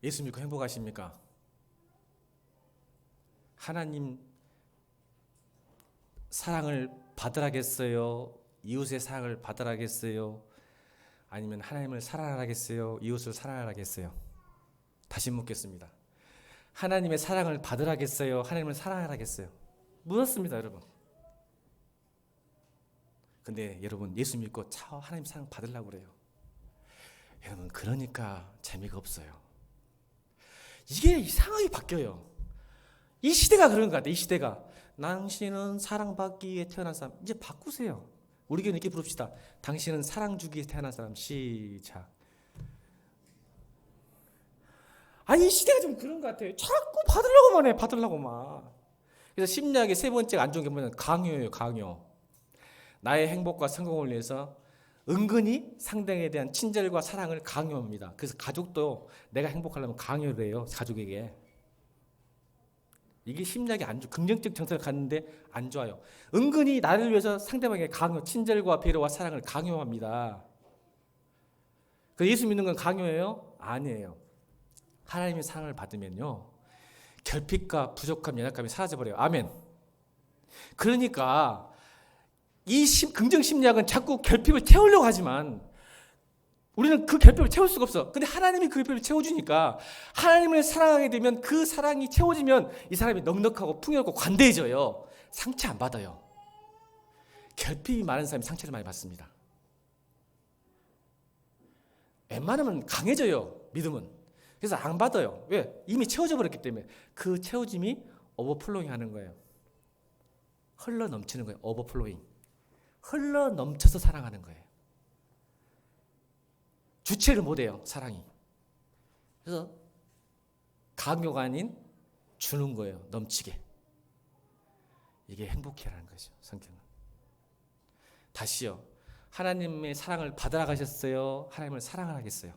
예수 믿고 행복하십니까? 하나님 사랑을 받으라겠어요? 이웃의 사랑을 받으라겠어요? 아니면 하나님을 사랑하라겠어요? 이웃을 사랑하라겠어요? 다시 묻겠습니다. 하나님의 사랑을 받으라겠어요? 하나님을 사랑하라겠어요? 묻었습니다, 여러분. 근데 여러분 예수 믿고 하나님 사랑 받으려고 그래요. 여러분 그러니까 재미가 없어요. 이게 이상하게 바뀌어요. 이 시대가 그런 것 같아요. 이 시대가. 당신은 사랑받기 위해 태어난 사람. 이제 바꾸세요. 우리 교회 이렇게 부릅시다. 당신은 사랑 주기 위해 태어난 사람. 시작. 이 시대가 좀 그런 것 같아요. 자꾸 받으려고만 해. 받으려고만. 그래서 심리학의 세 번째가 안 좋은 게 뭐냐면 강요예요. 강요. 나의 행복과 성공을 위해서 은근히 상대에 대한 친절과 사랑을 강요합니다. 그래서 가족도 내가 행복하려면 강요를 해요. 가족에게. 이게 심리학이 안 좋아. 긍정적 정서를 갖는데 안 좋아요. 은근히 나를 위해서 상대방에게 강요, 친절과 배려와 사랑을 강요합니다. 그래서 예수 믿는 건 강요예요? 아니에요. 하나님의 사랑을 받으면요, 결핍과 부족함, 연약감이 사라져버려요. 아멘. 그러니까 이 긍정 심리학은 자꾸 결핍을 채우려고 하지만 우리는 그 결핍을 채울 수가 없어. 근데 하나님이 그 결핍을 채워주니까 하나님을 사랑하게 되면 그 사랑이 채워지면 이 사람이 넉넉하고 풍요롭고 관대해져요. 상처 안 받아요. 결핍이 많은 사람이 상처를 많이 받습니다. 웬만하면 강해져요. 믿음은. 그래서 안 받아요. 왜? 이미 채워져 버렸기 때문에. 그 채워짐이 오버플로잉 하는 거예요. 흘러 넘치는 거예요. 오버플로잉. 흘러 넘쳐서 사랑하는 거예요. 주체를 못해요. 사랑이. 그래서 강요가 아닌 주는 거예요. 넘치게. 이게 행복해라는 거죠. 성경은. 다시요. 하나님의 사랑을 받으러 가셨어요? 하나님을 사랑하겠어요?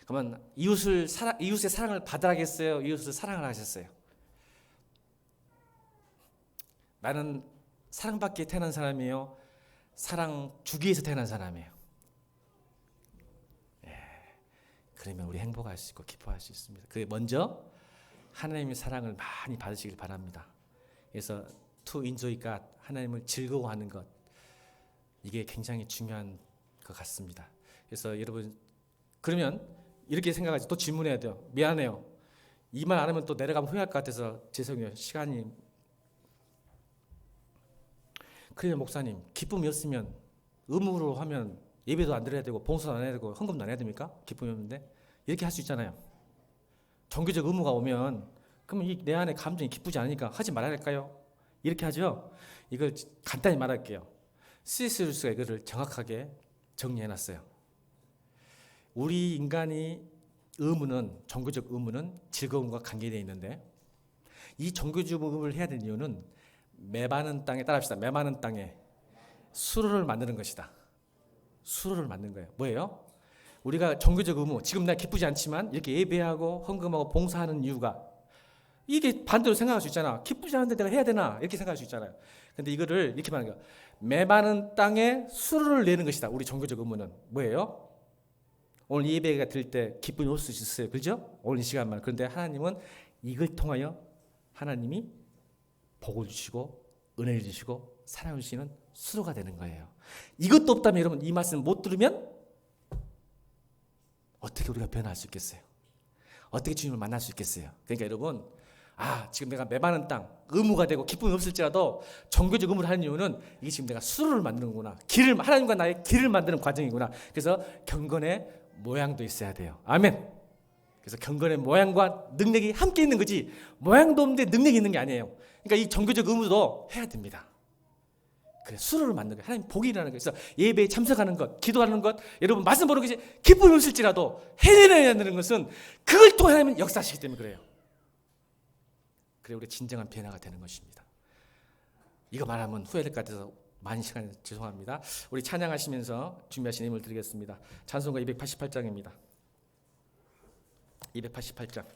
그러면 이웃의 사랑을 받으러 가겠어요? 이웃을 사랑을 하셨어요? 나는 사랑받기에 태어난 사람이에요? 사랑 주기 위해서 태어난 사람이에요? 그러면 우리 행복할 수 있고 기뻐할 수 있습니다. 그게 먼저 하나님의 사랑을 많이 받으시길 바랍니다. 그래서 to enjoy God, 하나님을 즐거워하는 것, 이게 굉장히 중요한 것 같습니다. 그래서 여러분, 그러면 이렇게 생각하지. 또 질문해야 돼요. 미안해요. 이 말 안 하면 또 내려가면 후회할 것 같아서 죄송해요. 시간이. 그래요, 목사님. 기쁨이 없으면 의무로 하면 예배도 안 드려야 되고 봉사도 안 해야 되고 헌금도 안 해야 됩니까? 기쁨이 없는데. 이렇게 할 수 있잖아요. 종교적 의무가 오면 그러면 내 안에 감정이 기쁘지 않으니까 하지 말아야 할까요? 이렇게 하죠. 이걸 간단히 말할게요. C.S. 루이스가 이거를 정확하게 정리해놨어요. 우리 인간이 종교적 의무는 즐거움과 관계되어 있는데 이 종교적 의무를 해야 되는 이유는 메마른 땅에, 따라합시다. 메마른 땅에 수로를 만드는 것이다. 수로를 만든 거예요. 뭐예요? 우리가 종교적 의무, 지금 나 기쁘지 않지만 이렇게 예배하고 헌금하고 봉사하는 이유가 이게 반대로 생각할 수 있잖아. 기쁘지 않은데 내가 해야 되나? 이렇게 생각할 수 있잖아요. 근데 이거를 이렇게 말하는 거야. 메마른 땅에 수로를 내는 것이다. 우리 종교적 의무는 뭐예요? 오늘 예배가 드릴 때 기쁨이 올 수 있어요. 그렇죠? 오늘 이 시간만. 그런데 하나님은 이걸 통하여 하나님이 복을 주시고 은혜를 주시고 사랑을 주시는 수로가 되는 거예요. 이것도 없다면 여러분 이 말씀 못 들으면 어떻게 우리가 변화할 수 있겠어요? 어떻게 주님을 만날 수 있겠어요? 그러니까 여러분, 지금 내가 메마른 땅, 의무가 되고 기쁨이 없을지라도 종교적 의무를 하는 이유는 이게 지금 내가 수로를 만드는구나. 하나님과 나의 길을 만드는 과정이구나. 그래서 경건의 모양도 있어야 돼요. 아멘. 그래서 경건의 모양과 능력이 함께 있는 거지 모양도 없는데 능력이 있는 게 아니에요. 그러니까 이 종교적 의무도 해야 됩니다. 그래, 수로를 만드는 거예요. 하나님 복이 일어나는 거예요. 그래서 예배에 참석하는 것, 기도하는 것, 여러분 말씀 보는 것이 기쁨이 없을지라도 해내야 되는 것은 그걸 통해 하나님은 역사하시기 때문에 그래요. 그래 우리 진정한 변화가 되는 것입니다. 이거 말하면 후회될 것 같아서 많은 시간 죄송합니다. 우리 찬양하시면서 준비하신 힘을 드리겠습니다. 찬송가 288장입니다. 288장.